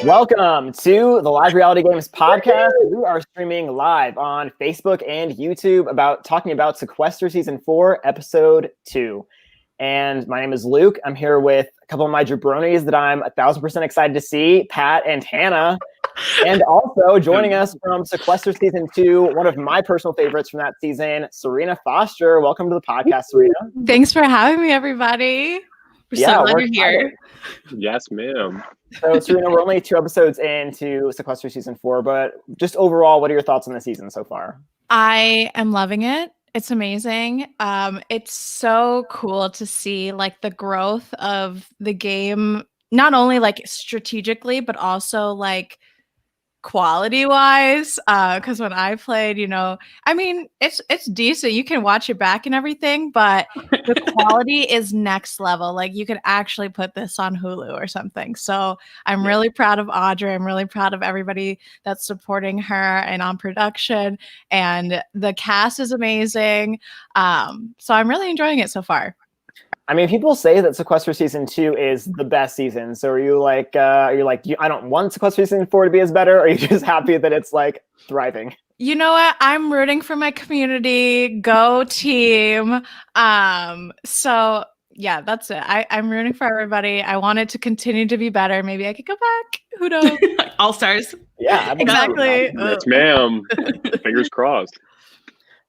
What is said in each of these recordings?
Welcome to the Live Reality Games podcast. We are streaming live on Facebook and YouTube talking about Sequester Season 4, Episode 2. And my name is Luke. I'm here with a couple of my jabronis that I'm 1,000% excited to see, Pat and Hannah. And also joining us from Sequester Season 2, one of my personal favorites from that season, Sarena Foster. Welcome to the podcast, Sarena. Thanks for having me, everybody. We're so glad you're here. Yes, ma'am. So, Serena, we're only 2 episodes into Sequester Season 4, but just overall, what are your thoughts on the season so far? I am loving it. It's amazing. It's so cool to see like the growth of the game, not only like strategically, but also like quality wise. Because when I played, it's decent. You can watch it back and everything, but the quality is next level. Like you could actually put this on Hulu or something. So I'm really proud of Audrey. I'm really proud of everybody that's supporting her and on production. And the cast is amazing. So I'm really enjoying it so far. I mean, people say that Sequester Season 2 is the best season. So are you like, I don't want Sequester Season 4 to be as better? Or are you just happy that it's like thriving? You know what? I'm rooting for my community. Go team. So yeah, that's it. I'm rooting for everybody. I want it to continue to be better. Maybe I could go back. Who knows? All stars. Yeah, exactly. Yes, ma'am. Fingers crossed.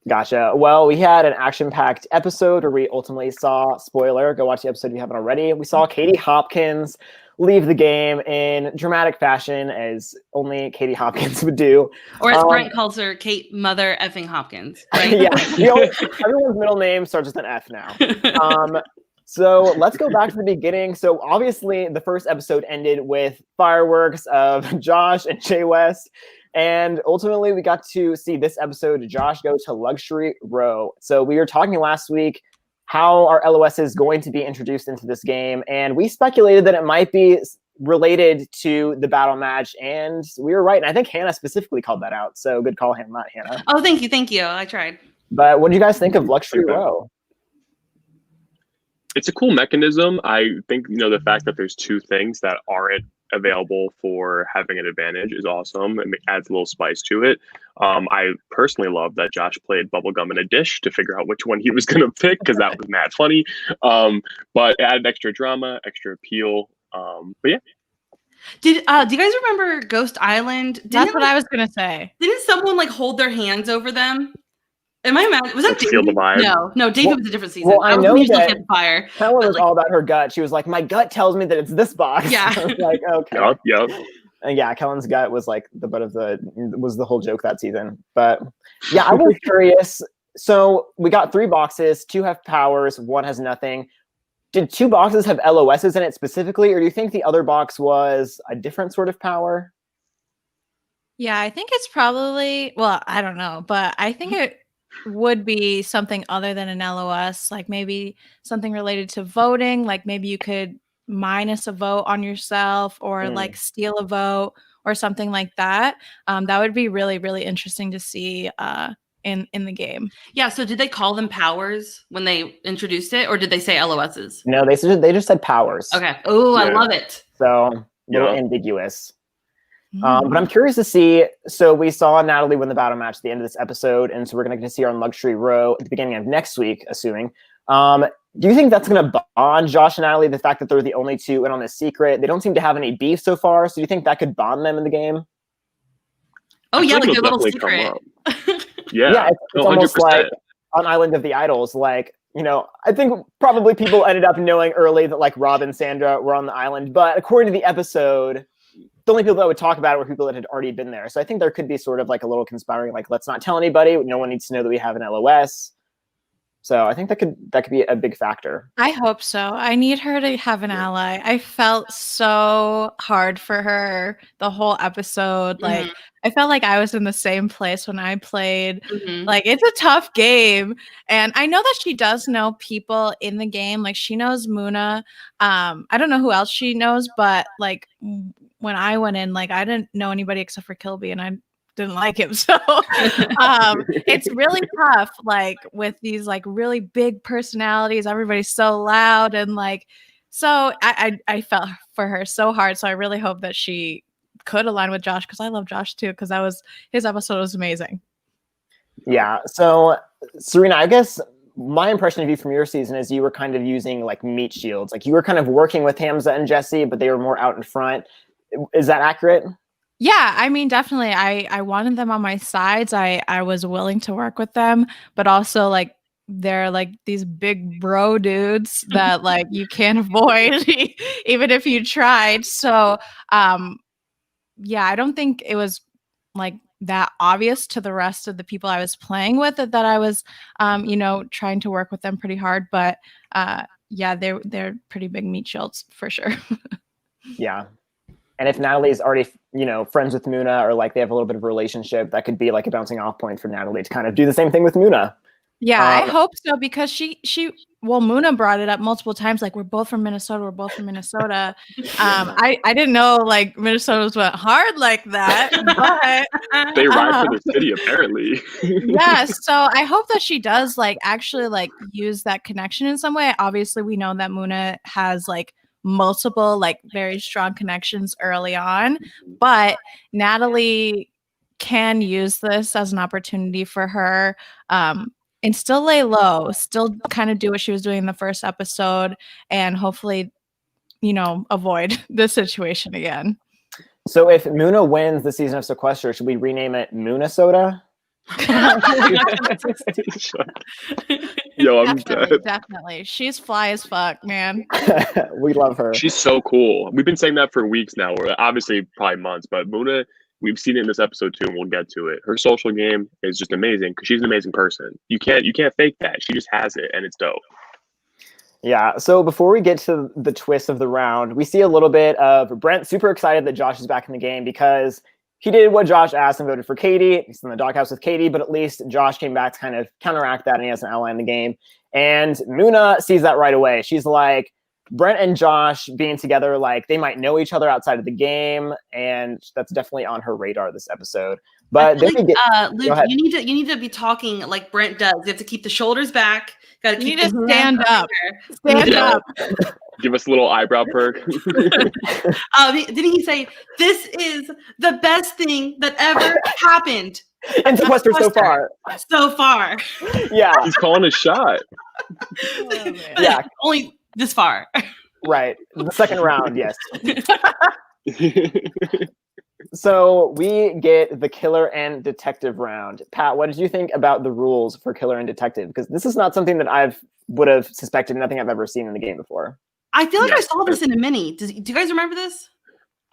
Gotcha. Well, we had an action-packed episode where we ultimately saw, spoiler, go watch the episode if you haven't already, we saw Katie Hopkins leave the game in dramatic fashion, as only Katie Hopkins would do. Or as Brent calls her, Kate Mother Effing Hopkins. Right? Yeah. Everyone's middle name starts with an F now. So let's go back to the beginning. So obviously the first episode ended with fireworks of Josh and Jay West. And ultimately, we got to see this episode, Josh go to Luxury Row. So we were talking last week how our LOS is going to be introduced into this game. And we speculated that it might be related to the battle match. And we were right. And I think Hannah specifically called that out. So good call, Hannah, not Hannah. Oh, thank you. Thank you. I tried. But what do you guys think of Luxury Row? It's a cool mechanism. I think, the fact that there's 2 things that aren't available for having an advantage is awesome. It adds a little spice to it. I personally love that Josh played bubblegum in a dish to figure out which one he was going to pick, because that was mad funny. But it added extra drama, extra appeal. But yeah. Do you guys remember Ghost Island? That's what I was going to say. Didn't someone like hold their hands over them? Am I mad? Was that David? Feel the vibe. No, David was a different season. Well, I know that fire. Helen was all about her gut. She was like, my gut tells me that it's this box. Yeah. I was like, okay. Yep. And yeah, Kellen's gut was like the butt of was the whole joke that season. But yeah, I was curious. So we got 3 boxes, 2 have powers, 1 has nothing. Did 2 boxes have LOSs in it specifically, or do you think the other box was a different sort of power? Yeah, I think it's probably, well, I don't know, but I think it would be something other than an LOS, like maybe something related to voting, like maybe you could minus a vote on yourself or like steal a vote or something like that. That would be really, really interesting to see in the game. Yeah, so did they call them powers when they introduced it, or did they say LOSs? No, they just said powers. Okay. Oh, yeah. I love it. So a little ambiguous. But I'm curious to see, so we saw Natalie win the battle match at the end of this episode, and so we're going to get to see her on Luxury Row at the beginning of next week, assuming. Do you think that's going to bond Josh and Natalie, the fact that they're the only 2 in on this secret? They don't seem to have any beef so far, so do you think that could bond them in the game? Oh, yeah, like their little secret. Yeah, it's almost like on Island of the Idols, like, I think probably people ended up knowing early that like Rob and Sandra were on the island, but according to the episode, the only people that would talk about it were people that had already been there. So I think there could be sort of like a little conspiring, like, let's not tell anybody. No one needs to know that we have an LOS. So I think that could be a big factor. I hope so. I need her to have an ally. I felt so hard for her the whole episode. Like I felt like I was in the same place when I played. Like it's a tough game. And I know that she does know people in the game. Like she knows Muna. I don't know who else she knows, but like when I went in, like I didn't know anybody except for Kilby, and I didn't like him. So it's really tough, like with these like really big personalities. Everybody's so loud, and like so I felt for her so hard. So I really hope that she could align with Josh because I love Josh too because his episode was amazing. Yeah. So, Sarena, I guess my impression of you from your season is you were kind of using like meat shields. Like you were kind of working with Hamza and Jesse, but they were more out in front. Is that accurate? Yeah, I mean, definitely. I wanted them on my sides. I was willing to work with them, but also like they're like these big bro dudes that like you can't avoid even if you tried. So, yeah, I don't think it was like that obvious to the rest of the people I was playing with that I was, trying to work with them pretty hard. But yeah, they're pretty big meat shields for sure. Yeah. And if Natalie's already, friends with Muna or like they have a little bit of a relationship, that could be like a bouncing off point for Natalie to kind of do the same thing with Muna. Yeah, I hope so because Muna brought it up multiple times. Like we're both from Minnesota. I didn't know like Minnesota's went hard like that, but They ride for the city apparently. yeah. So I hope that she does like actually like use that connection in some way. Obviously, we know that Muna has like multiple like very strong connections early on, but Natalie can use this as an opportunity for her. And still lay low, still kind of do what she was doing in the first episode and hopefully, avoid this situation again. So if Muna wins the season of Sequester, should we rename it Muna Soda? Yo, I'm definitely. She's fly as fuck, man. We love her. She's so cool. We've been saying that for weeks now, or obviously probably months, but Muna, we've seen it in this episode too, and we'll get to it. Her social game is just amazing because she's an amazing person. You can't fake that. She just has it, and it's dope. Yeah. So before we get to the twist of the round, we see a little bit of Brent super excited that Josh is back in the game because he did what Josh asked and voted for Katie. He's in the doghouse with Katie, but at least Josh came back to kind of counteract that, and he has an ally in the game. And Muna sees that right away. She's like, Brent and Josh being together, like they might know each other outside of the game, and that's definitely on her radar this episode. But then Luke, you need to be talking like Brent does. You have to keep the shoulders back. Got to keep to stand up. Stand up. Give us a little eyebrow perk. Didn't he say this is the best thing that ever happened? And Sequester so far. So far. Yeah. He's calling a shot. Yeah. Only this far. Right. The second round, yes. So we get the killer and detective round. Pat, what did you think about the rules for killer and detective? Because this is not something that would have suspected, nothing I've ever seen in the game before. I feel like I saw this in a mini. Do you guys remember this?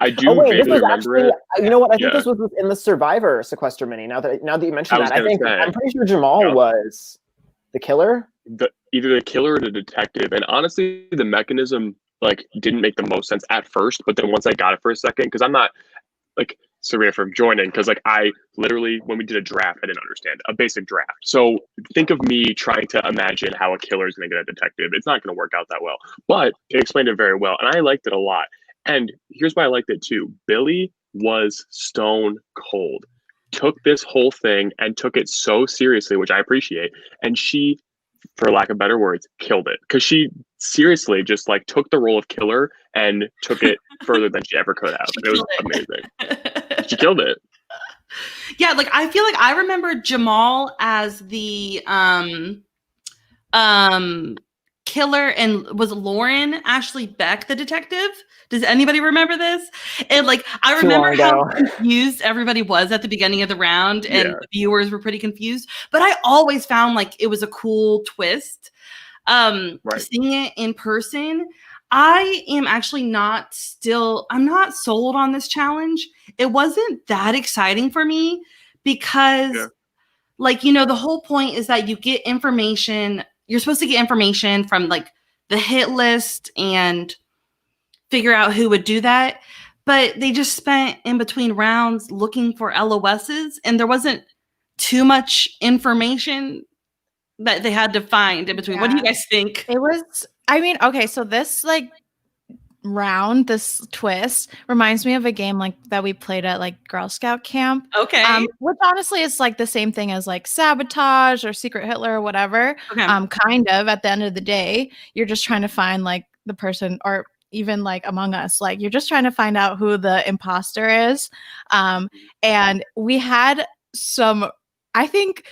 I do vaguely remember it. You know what? I think this was in the Survivor Sequester mini. Now that you mentioned that, I'm pretty sure Jamal was the killer. Either the killer or the detective. And honestly, the mechanism didn't make the most sense at first, but then once I got it for a second, because I'm not Sarena for joining, because I literally, when we did a draft, I didn't understand a basic draft. So think of me trying to imagine how a killer is going to get a detective. It's not going to work out that well, but it explained it very well, and I liked it a lot. And here's why I liked it too. Billy was stone cold, took this whole thing and took it so seriously, which I appreciate. And she, for lack of better words, killed it, because she seriously just took the role of killer and took it further than she ever could have. It was amazing. She killed it. Yeah, I feel like I remember Jamal as the killer, and was Lauren Ashley Beck the detective? Does anybody remember this? And I remember how confused everybody was at the beginning of the round, and the viewers were pretty confused. But I always found it was a cool twist. Seeing it in person, I am actually I'm not sold on this challenge. It wasn't that exciting for me because the whole point is that you get information. You're supposed to get information from the hit list and figure out who would do that. But they just spent in between rounds looking for LOSs, and there wasn't too much information that they had to find in between. Yeah. What do you guys think? It was, okay, so this round, this twist reminds me of a game that we played at Girl Scout camp. Okay. Which honestly is the same thing as Sabotage or Secret Hitler or whatever. Okay. Kind of at the end of the day, you're just trying to find the person, or even like Among Us, like you're just trying to find out who the imposter is. And we had some, I think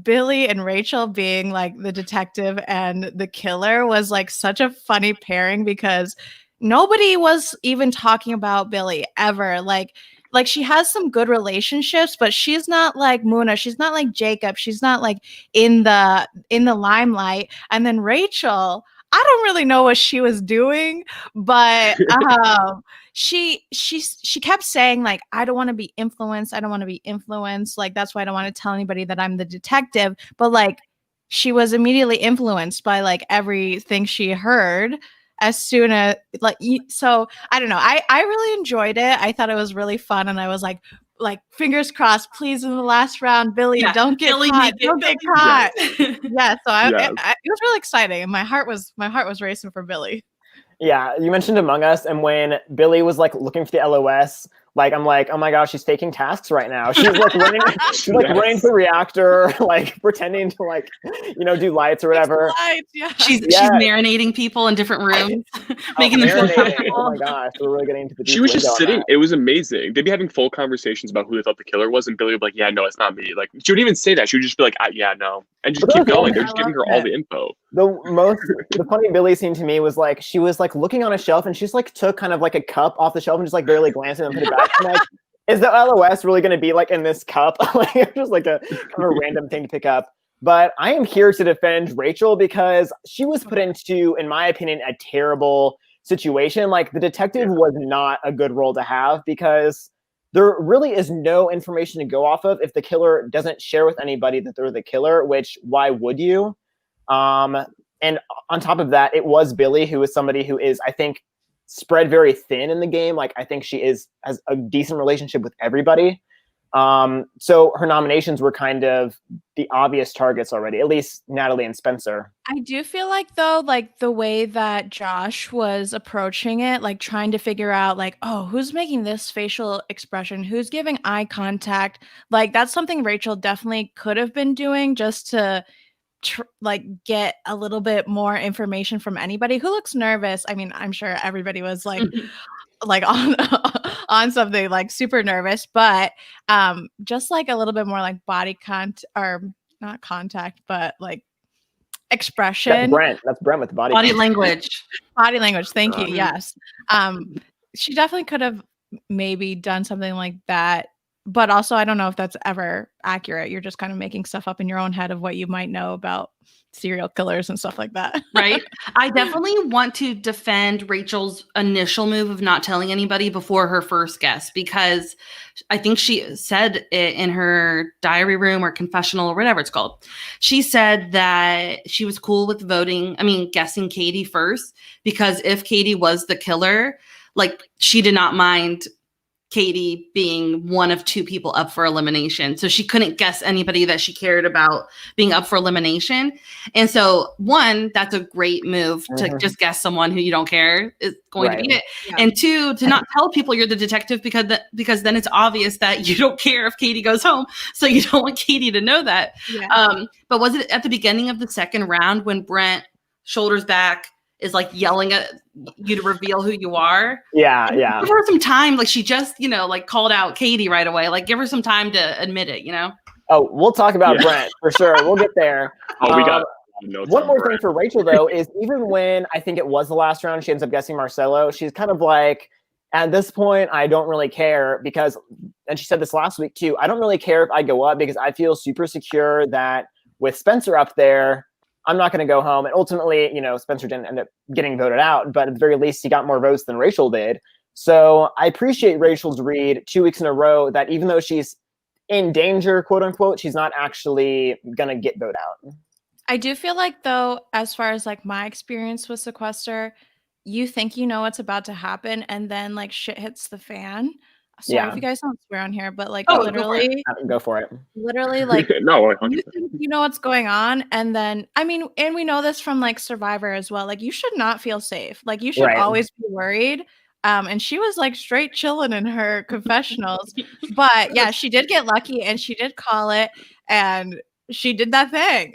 Billy and Rachel being like the detective and the killer was like such a funny pairing because nobody was even talking about Billy ever. Like she has some good relationships, but she's not like Muna. She's not like Jacob. She's not like in the limelight. And then Rachel, I don't really know what she was doing, but she kept saying like, I don't want to be influenced. I don't want to be influenced. Like that's why I don't want to tell anybody that I'm the detective. But like she was immediately influenced by like everything she heard as soon as so I don't know. I really enjoyed it. I thought it was really fun, and I was like fingers crossed, please in the last round, Billy, don't get caught. Don't get caught. Yeah, so it was really exciting, and my heart was racing for Billy. Yeah, you mentioned Among Us, and when Billy was like looking for the LOS, like I'm like, oh my gosh, she's taking tasks right now. She's like running, running to the reactor, like pretending to like, do lights or whatever. Lights, yeah. She's marinating people in different rooms, making them feel comfortable. Oh my gosh, we're really getting into the. She was just sitting. It was amazing. They'd be having full conversations about who they thought the killer was, and Billy would be like, "Yeah, no, it's not me." Like she wouldn't even say that. She would just be like, "Yeah, no," and just keep going. They're just giving her all the info. The funny Billy scene to me was like she was like looking on a shelf and she's like took kind of like a cup off the shelf and just like barely glancing and put it back. I'm like, is the LOS really going to be like in this cup? Like it's just like a kind of a random thing to pick up. But I am here to defend Rachel because she was put into, in my opinion, a terrible situation. Like the detective was not a good role to have because there really is no information to go off of if the killer doesn't share with anybody that they're the killer, which why would you? And on top of that, it was Billy, who is somebody who is, I think, spread very thin in the game. Like, I think she has a decent relationship with everybody. So her nominations were kind of the obvious targets already, at least Natalie and Spencer. I do feel like, though, like the way that Josh was approaching it, like trying to figure out like, oh, who's making this facial expression? Who's giving eye contact? Like, that's something Rachel definitely could have been doing just to like get a little bit more information from anybody who looks nervous. I mean, I'm sure everybody was like like on something like super nervous, but just like a little bit more like body or not contact, but like expression. That's Brent with the body language. Body language. Thank you. Yes. She definitely could have maybe done something like that. But also, I don't know if that's ever accurate. You're just kind of making stuff up in your own head of what you might know about serial killers and stuff like that. Right. I definitely want to defend Rachel's initial move of not telling anybody before her first guess, because I think she said it in her diary room or confessional or whatever it's called. She said that she was cool with guessing Katie first, because if Katie was the killer, like she did not mind Katie being one of two people up for elimination. So she couldn't guess anybody that she cared about being up for elimination. And so one, that's a great move to just guess someone who you don't care is going to be it. Yeah. And two, to not tell people you're the detective because then it's obvious that you don't care if Katie goes home. So you don't want Katie to know that. Yeah. But was it at the beginning of the second round when Brent shoulders back is like yelling at you to reveal who you are? Yeah. Give her some time. Like she just, like called out Katie right away. Like give her some time to admit it, Oh, we'll talk about Brent for sure. We'll get there. Oh, we got one more thing for Rachel though, is even when I think it was the last round, she ends up guessing Marcelo. She's kind of like, at this point, I don't really care because, and she said this last week too, I don't really care if I go up because I feel super secure that with Spencer up there, I'm not going to go home. And ultimately, Spencer didn't end up getting voted out, but at the very least, he got more votes than Rachel did. So I appreciate Rachel's read 2 weeks in a row that even though she's in danger, quote unquote, she's not actually going to get voted out. I do feel like, though, as far as like my experience with Sequester, you think you know what's about to happen and then like shit hits the fan. Sorry if you guys don't swear on here, but like literally go for it. Literally, like no, you think you know what's going on, and then and we know this from like Survivor as well. Like you should not feel safe. Like you should always be worried. And she was like straight chilling in her confessionals. But yeah, she did get lucky and she did call it and she did that thing.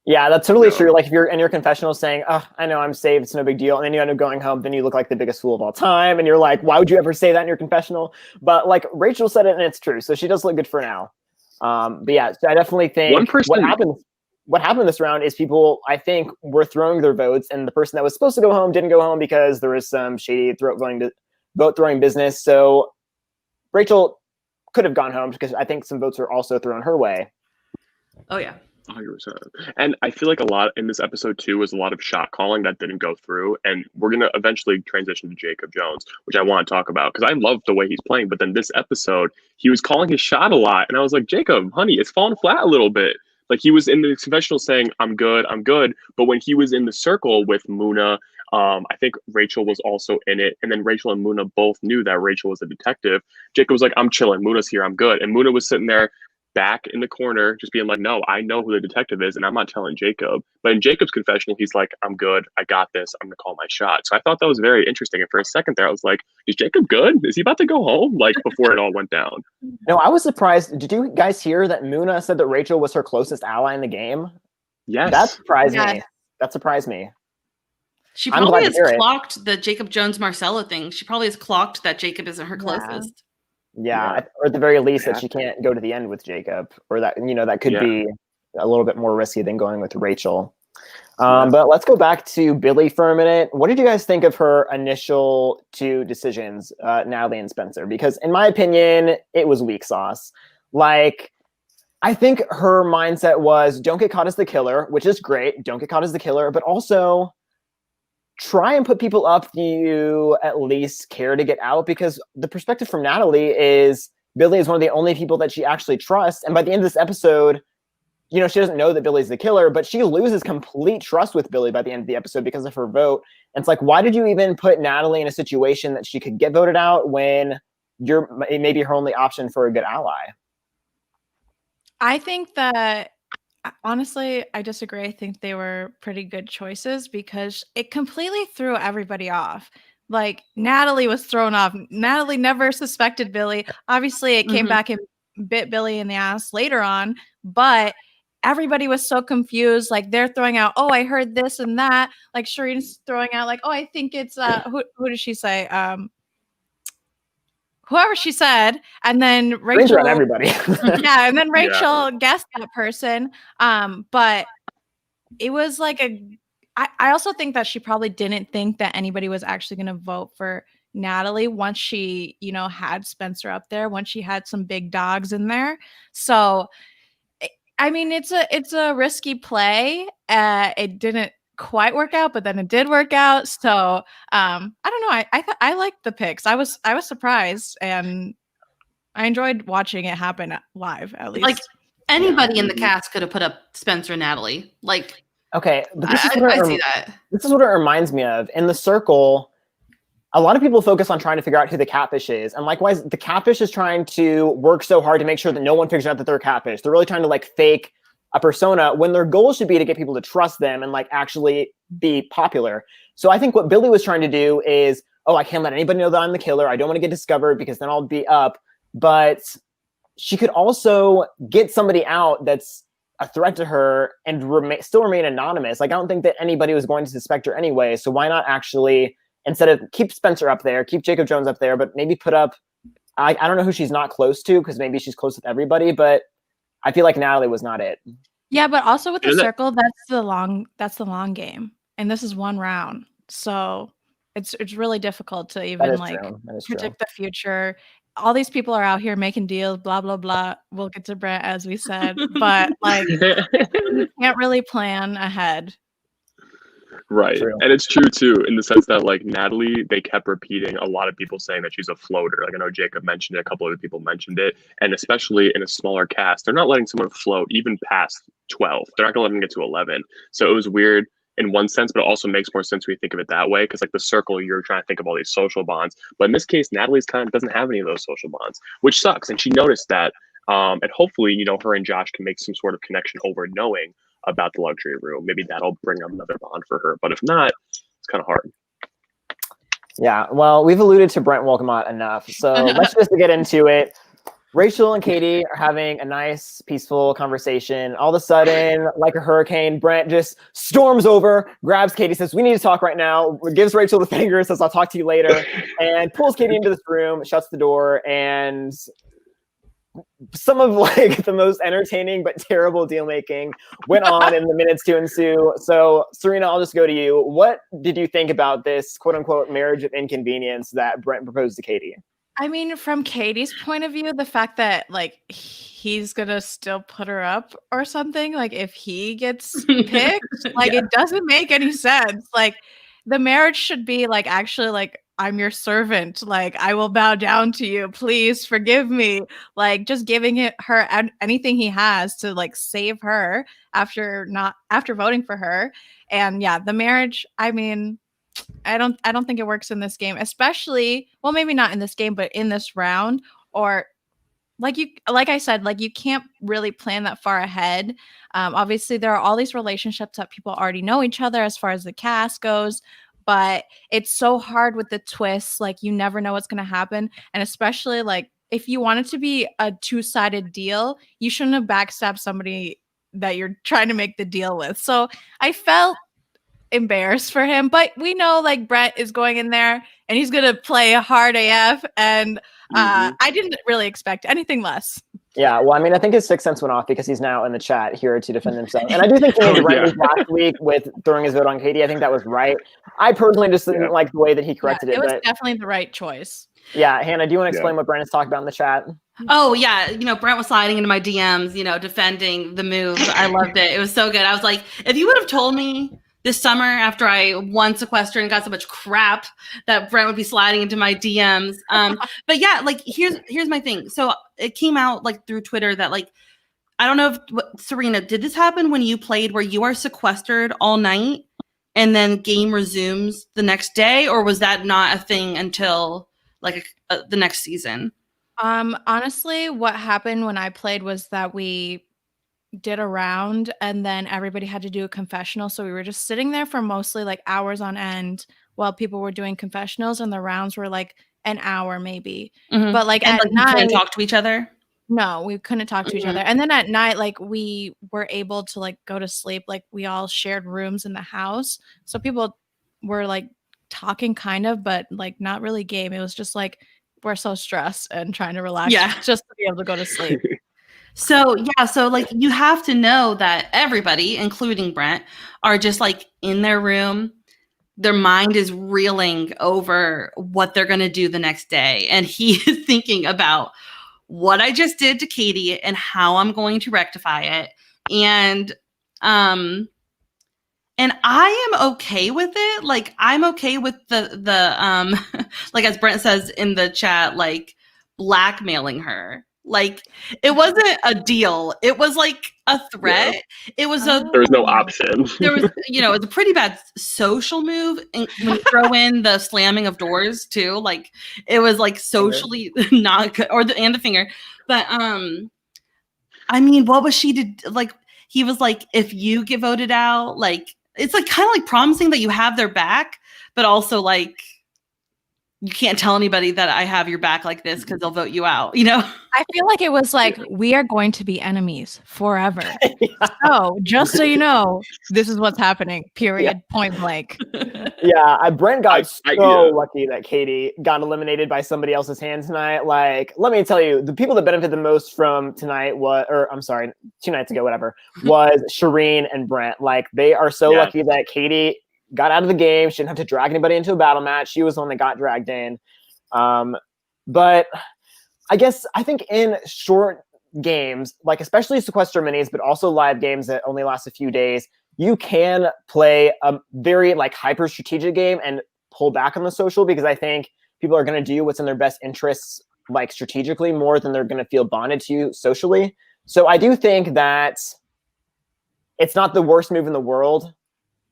Yeah, that's totally No. true. Like if you're in your confessional saying, "Oh, I know I'm saved, it's no big deal," and then you end up going home, then you look like the biggest fool of all time, and you're like, "Why would you ever say that in your confessional?" But like Rachel said it, and it's true, so she does look good for now. But yeah, I definitely think One person- what happened this round is people, I think, were throwing their votes, and the person that was supposed to go home didn't go home because there was some shady vote throwing business. So Rachel could have gone home because I think some votes were also thrown her way. Oh yeah. 100%. And I feel like a lot in this episode too was a lot of shot calling that didn't go through. And we're going to eventually transition to Jacob Jones, which I want to talk about because I love the way he's playing. But then this episode, he was calling his shot a lot. And I was like, Jacob, honey, it's fallen flat a little bit. Like he was in the confessional saying, I'm good. But when he was in the circle with Muna, I think Rachel was also in it. And then Rachel and Muna both knew that Rachel was a detective. Jacob was like, I'm chilling. Muna's here. I'm good. And Muna was sitting there back in the corner, just being like, no, I know who the detective is, and I'm not telling Jacob. But in Jacob's confessional, he's like, I'm good. I got this. I'm going to call my shot. So I thought that was very interesting. And for a second there, I was like, is Jacob good? Is he about to go home? Like before it all went down. No, I was surprised. Did you guys hear that Muna said that Rachel was her closest ally in the game? Yes. That surprised me. That surprised me. She I'm probably glad has to hear it. clocked the Jacob Jones Marcella thing. She probably has clocked that Jacob isn't her closest. Yeah, or at the very least that she can't go to the end with Jacob, or that that could be a little bit more risky than going with Rachel. But let's go back to Billy for a minute. What did you guys think of her initial two decisions, Natalie and Spencer? Because in my opinion, it was weak sauce. Like, I think her mindset was don't get caught as the killer, which is great. Don't get caught as the killer, but also try and put people up you at least care to get out, because the perspective from Natalie is Billy is one of the only people that she actually trusts. And by the end of this episode, she doesn't know that Billy's the killer, but she loses complete trust with Billy by the end of the episode because of her vote. And it's like, why did you even put Natalie in a situation that she could get voted out when it may be her only option for a good ally? I think that honestly, I disagree. I think they were pretty good choices because it completely threw everybody off. Like Natalie was thrown off. Natalie never suspected Billy. Obviously, it came back and bit Billy in the ass later on, but everybody was so confused. Like they're throwing out, "Oh, I heard this and that." Like Shireen's throwing out, like, "Oh, I think it's who did she say? Whoever she said," and then Rachel. Everybody. Yeah, and then Rachel guessed that person. But it was like I also think that she probably didn't think that anybody was actually going to vote for Natalie once she, had Spencer up there, once she had some big dogs in there. So, I mean, it's a risky play. It didn't quite work out, but then it did work out. So I don't know. I liked the picks. I was surprised, and I enjoyed watching it happen live. At least, like anybody in the cast could have put up Spencer and Natalie. Like, okay, but I see that. This is what it reminds me of. In the circle, a lot of people focus on trying to figure out who the catfish is, and likewise, the catfish is trying to work so hard to make sure that no one figures out that they're a catfish. They're really trying to fake a persona when their goal should be to get people to trust them and actually be popular. So I think what Billy was trying to do is, I can't let anybody know that I'm the killer. I don't want to get discovered because then I'll be up. But she could also get somebody out that's a threat to her and still remain anonymous. Like, I don't think that anybody was going to suspect her anyway. So why not actually, instead of keep Spencer up there, keep Jacob Jones up there, but maybe put up, I don't know who she's not close to, because maybe she's close with everybody, but I feel like Natalie was not it. Yeah, but also with the circle, that's the long game, and this is one round, so it's really difficult to even predict the future. All these people are out here making deals, blah blah blah. We'll get to Brent, as we said, but you can't really plan ahead. Right. True. And it's true too, in the sense that Natalie, they kept repeating a lot of people saying that she's a floater. I know Jacob mentioned it, a couple other people mentioned it. And especially in a smaller cast, they're not letting someone float even past 12. They're not gonna let them get to 11. So it was weird in one sense, but it also makes more sense when you think of it that way. Because the circle, you're trying to think of all these social bonds. But in this case, Natalie's kind of doesn't have any of those social bonds, which sucks. And she noticed that. And hopefully, her and Josh can make some sort of connection over knowing about the luxury room. Maybe that'll bring up another bond for her. But if not, it's kind of hard. Yeah, well, we've alluded to Brent Wolgamott enough. So let's just get into it. Rachel and Katie are having a nice, peaceful conversation. All of a sudden, like a hurricane, Brent just storms over, grabs Katie, says, "We need to talk right now," gives Rachel the finger, says, "I'll talk to you later," and pulls Katie into this room, shuts the door, and some of like the most entertaining but terrible deal making went on in the minutes to ensue. So, Sarena, I'll just go to you. What did you think about this quote unquote marriage of inconvenience that Brent proposed to Katie? I mean, from Katie's point of view, the fact that like he's gonna still put her up or something, like if he gets picked, like it doesn't make any sense. Like the marriage should be like actually like I'm your servant, like I will bow down to you, please forgive me. Like just giving her anything he has to like save her after voting for her. And yeah, the marriage, I mean, I don't think it works in this game, especially, well, maybe not in this game, but in this round, or like I said, like you can't really plan that far ahead. Obviously there are all these relationships that people already know each other as far as the cast goes, but it's so hard with the twists. Like you never know what's going to happen. And especially like if you want it to be a two-sided deal, you shouldn't have backstabbed somebody that you're trying to make the deal with. So I felt embarrassed for him, but we know like Brett is going in there and he's gonna play hard AF, and I didn't really expect anything less. Yeah, well, I mean, I think his sixth sense went off because he's now in the chat here to defend himself, and I do think he made the right move last week with throwing his vote on Katie. I think that was right. I personally just didn't like the way that he corrected it. It was definitely the right choice. Yeah, Hannah, do you want to explain what Brandon's talked about in the chat? Oh yeah, Brent was sliding into my DMs, defending the move. I loved it. It was so good. I was like, if you would have told me this summer after I won Sequester and got so much crap that Brent would be sliding into my DMs. But yeah, like here's my thing. So it came out like through Twitter that like, I don't know if Sarena, did this happen when you played where you are sequestered all night and then game resumes the next day, or was that not a thing until like the next season? Honestly, what happened when I played was that we did a round and then everybody had to do a confessional, so we were just sitting there for mostly like hours on end while people were doing confessionals, and the rounds were like an hour maybe. But like at night, couldn't talk to each other. No, we couldn't talk to each other. And then at night, like we were able to like go to sleep. Like we all shared rooms in the house, so people were like talking kind of, but like not really game. It was just like we're so stressed and trying to relax just to be able to go to sleep. So like you have to know that everybody, including Brent, are just like in their room. Their mind is reeling over what they're going to do the next day. And he is thinking about what I just did to Katie and how I'm going to rectify it. And I am okay with it. Like I'm okay with the like as Brent says in the chat, like blackmailing her. Like it wasn't a deal. It was like a threat. It was there was no option. There was, it was a pretty bad social move. And when you throw in the slamming of doors too, like it was like socially not good, and the finger. But I mean, what was she to like? He was like, if you get voted out, like it's like kind of like promising that you have their back, but also like you can't tell anybody that I have your back like this because they'll vote you out, I feel like it was like, we are going to be enemies forever. So just so you know, this is what's happening, period, point blank. Yeah, Brent got so lucky that Katie got eliminated by somebody else's hand tonight. Like, let me tell you, the people that benefited the most from tonight I'm sorry, 2 nights ago, whatever, was Shireen and Brent. Like, they are so lucky that Katie got out of the game. She didn't have to drag anybody into a battle match. She was the one that got dragged in. But I think in short games, like especially Sequester minis, but also live games that only last a few days, you can play a very like hyper strategic game and pull back on the social, because I think people are going to do what's in their best interests, like strategically, more than they're going to feel bonded to you socially. So I do think that it's not the worst move in the world.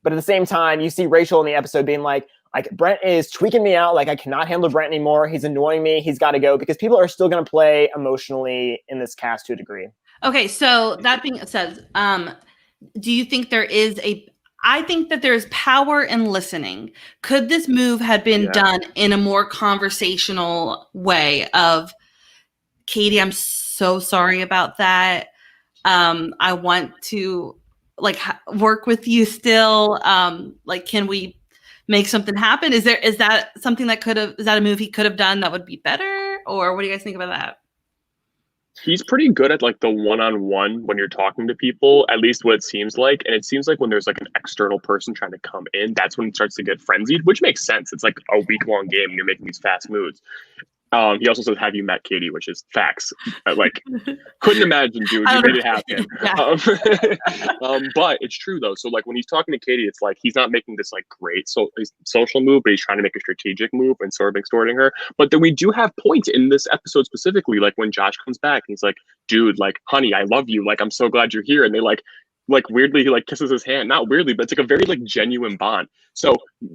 But at the same time, you see Rachel in the episode being like Brent is tweaking me out. Like, I cannot handle Brent anymore. He's annoying me. He's got to go, because people are still going to play emotionally in this cast to a degree. Okay, so that being said, do you think I think that there's power in listening. Could this move have been done in a more conversational way of Katie, I'm so sorry about that. I want to like work with you still. Like, can we make something happen? Is that something that is that a move he could have done that would be better? Or what do you guys think about that? He's pretty good at like the one-on-one when you're talking to people, at least what it seems like. And it seems like when there's like an external person trying to come in, that's when it starts to get frenzied, which makes sense. It's like a week-long game and you're making these fast moves. He also says, "Have you met Katie?" Which is facts. Like, couldn't imagine, dude. You made it happen. But it's true though. So like when he's talking to Katie, it's like he's not making this like great social move, but he's trying to make a strategic move and sort of extorting her. But then we do have points in this episode specifically, like when Josh comes back and he's like, "Dude, like, honey, I love you. Like, I'm so glad you're here." And they like weirdly he like kisses his hand, not weirdly, but it's like a very like genuine bond. So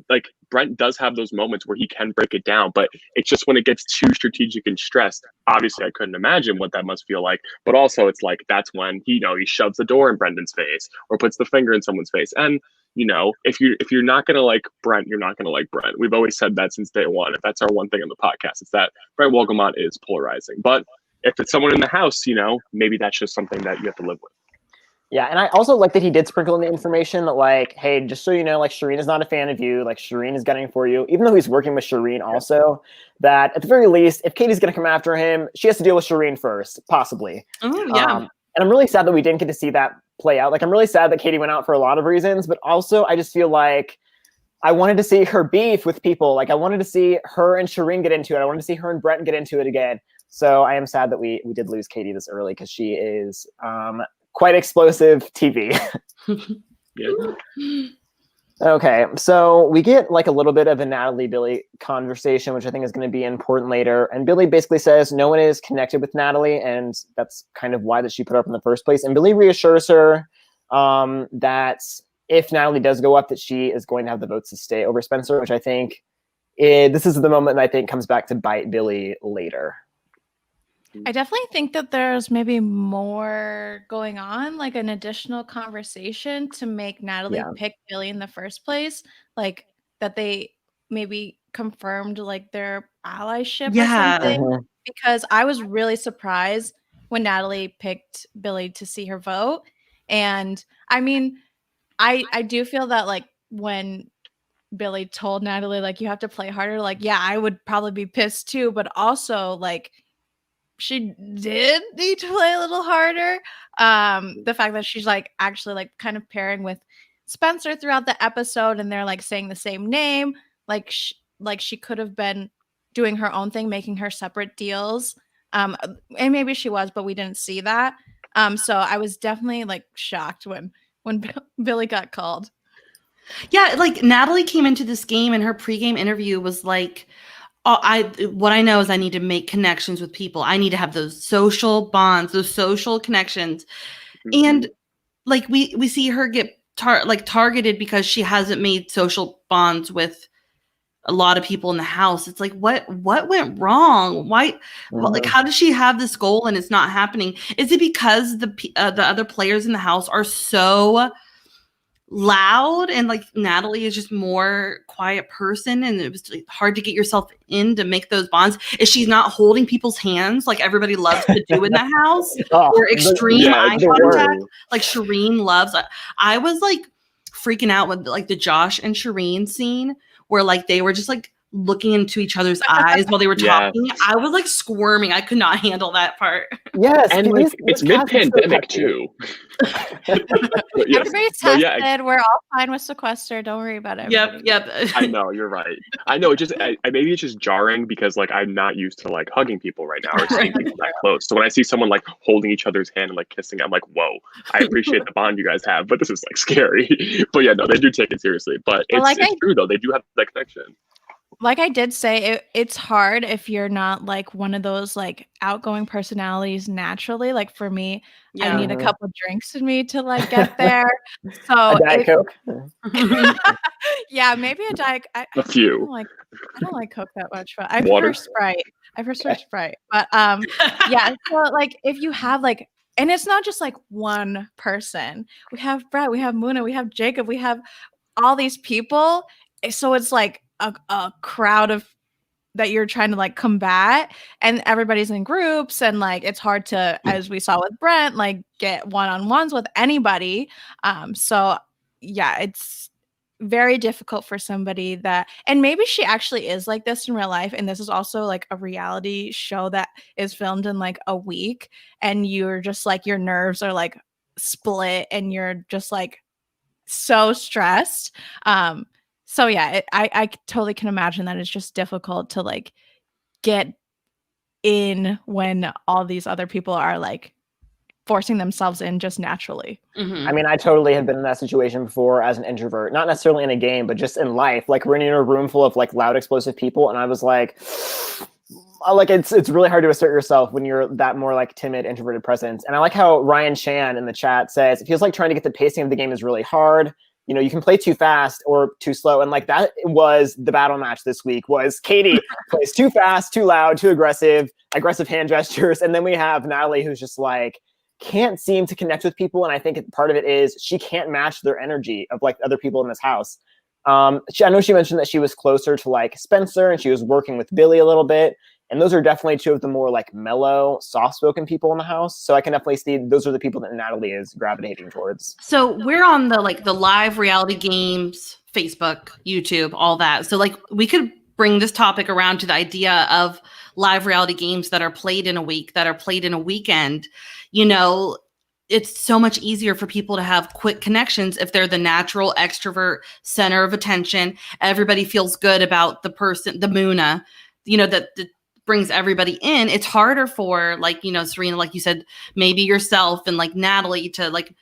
like Brent does have those moments where he can break it down, but it's just when it gets too strategic and stressed, obviously I couldn't imagine what that must feel like. But also it's like that's when he shoves the door in Brendan's face or puts the finger in someone's face. And if you're not gonna like Brent, you're not gonna like Brent. We've always said that since day one. If that's our one thing on the podcast, it's that Brent Wolgamott is polarizing. But if it's someone in the house, maybe that's just something that you have to live with. Yeah, and I also like that he did sprinkle in the information that, like, hey, just so you know, like, Shireen is not a fan of you. Like, Shireen is gunning for you. Even though he's working with Shireen also, that at the very least, if Katie's going to come after him, she has to deal with Shireen first, possibly. Oh, yeah. And I'm really sad that we didn't get to see that play out. Like, I'm really sad that Katie went out for a lot of reasons, but also I just feel like I wanted to see her beef with people. Like, I wanted to see her and Shireen get into it. I wanted to see her and Brent get into it again. So I am sad that we did lose Katie this early because she is quite explosive TV. Yeah. Okay, so we get like a little bit of a Natalie-Billy conversation, which I think is going to be important later. And Billy basically says no one is connected with Natalie, and that's kind of why that she put her up in the first place. And Billy reassures her that if Natalie does go up, that she is going to have the votes to stay over Spencer, which I think this is the moment that I think comes back to bite Billy later. I definitely think that there's maybe more going on, like an additional conversation to make Natalie pick Billy in the first place. Like that they maybe confirmed like their allyship or something. Because I was really surprised when Natalie picked Billy to see her vote. And I mean, I do feel that like when Billy told Natalie, like, you have to play harder, like, yeah, I would probably be pissed too, but also like she did need to play a little harder. The fact that she's like actually like kind of pairing with Spencer throughout the episode and they're like saying the same name, like she could have been doing her own thing, making her separate deals. And maybe she was, but we didn't see that. So I was definitely like shocked when Billy got called. Yeah, like Natalie came into this game and her pregame interview was like, what I know is I need to make connections with people. I need to have those social bonds, those social connections. Mm-hmm. And like we see her get targeted because she hasn't made social bonds with a lot of people in the house. It's like, what went wrong? Why? Well, like, how does she have this goal and it's not happening? Is it because the other players in the house are so loud and like Natalie is just more quiet person and it was like hard to get yourself in to make those bonds? Is she not holding people's hands like everybody loves to do in the house? Or extreme eye contact like Shireen loves? I was like freaking out with like the Josh and Shireen scene where like they were just like looking into each other's eyes while they were talking. I was like squirming. I could not handle that part. Yes, and like, it's mid-pandemic too. Everybody's tested. We're all fine with Sequester. Don't worry about it. Yep. I know, you're right. I know. Maybe it's just jarring because like I'm not used to like hugging people right now or seeing people that close. So when I see someone like holding each other's hand and like kissing, I'm like, whoa! I appreciate the bond you guys have, but this is like scary. But yeah, no, they do take it seriously. But it's true though. They do have that connection. Like I did say, it's hard if you're not like one of those like outgoing personalities naturally. Like for me, I need a couple of drinks in me to like get there. So a Diet Coke. Yeah, maybe a Diet. A few. I don't like Coke that much, but I prefer Sprite. But yeah. So like if you have like, and it's not just like one person. We have Brett, we have Muna, we have Jacob, we have all these people. So it's like a crowd of that you're trying to like combat, and everybody's in groups, and like it's hard to, as we saw with Brent, like get one-on-ones with anybody. So yeah, it's very difficult for somebody that, and maybe she actually is like this in real life, and this is also like a reality show that is filmed in like a week, and you're just like, your nerves are like split, and you're just like so stressed. So yeah, I totally can imagine that it's just difficult to like get in when all these other people are like forcing themselves in just naturally. Mm-hmm. I mean, I totally have been in that situation before as an introvert, not necessarily in a game, but just in life. Like we're in a room full of like loud, explosive people, and I was like it's really hard to assert yourself when you're that more like timid, introverted presence. And I like how Ryan Chan in the chat says it feels like trying to get the pacing of the game is really hard. You know, you can play too fast or too slow. And like that was the battle match this week, was Katie plays too fast, too loud, too aggressive hand gestures. And then we have Natalie, who's just like, can't seem to connect with people. And I think part of it is she can't match their energy of like other people in this house. I know she mentioned that she was closer to like Spencer, and she was working with Billy a little bit. And those are definitely two of the more like mellow, soft-spoken people in the house. So I can definitely see those are the people that Natalie is gravitating towards. So we're on the live reality games, Facebook, YouTube, all that. So like we could bring this topic around to the idea of live reality games that are played in a week, that are played in a weekend. You know, it's so much easier for people to have quick connections if they're the natural extrovert center of attention. Everybody feels good about the person, the Muna, you know, that brings everybody in. It's harder for like, you know, Sarena, like you said, maybe yourself and like Natalie to like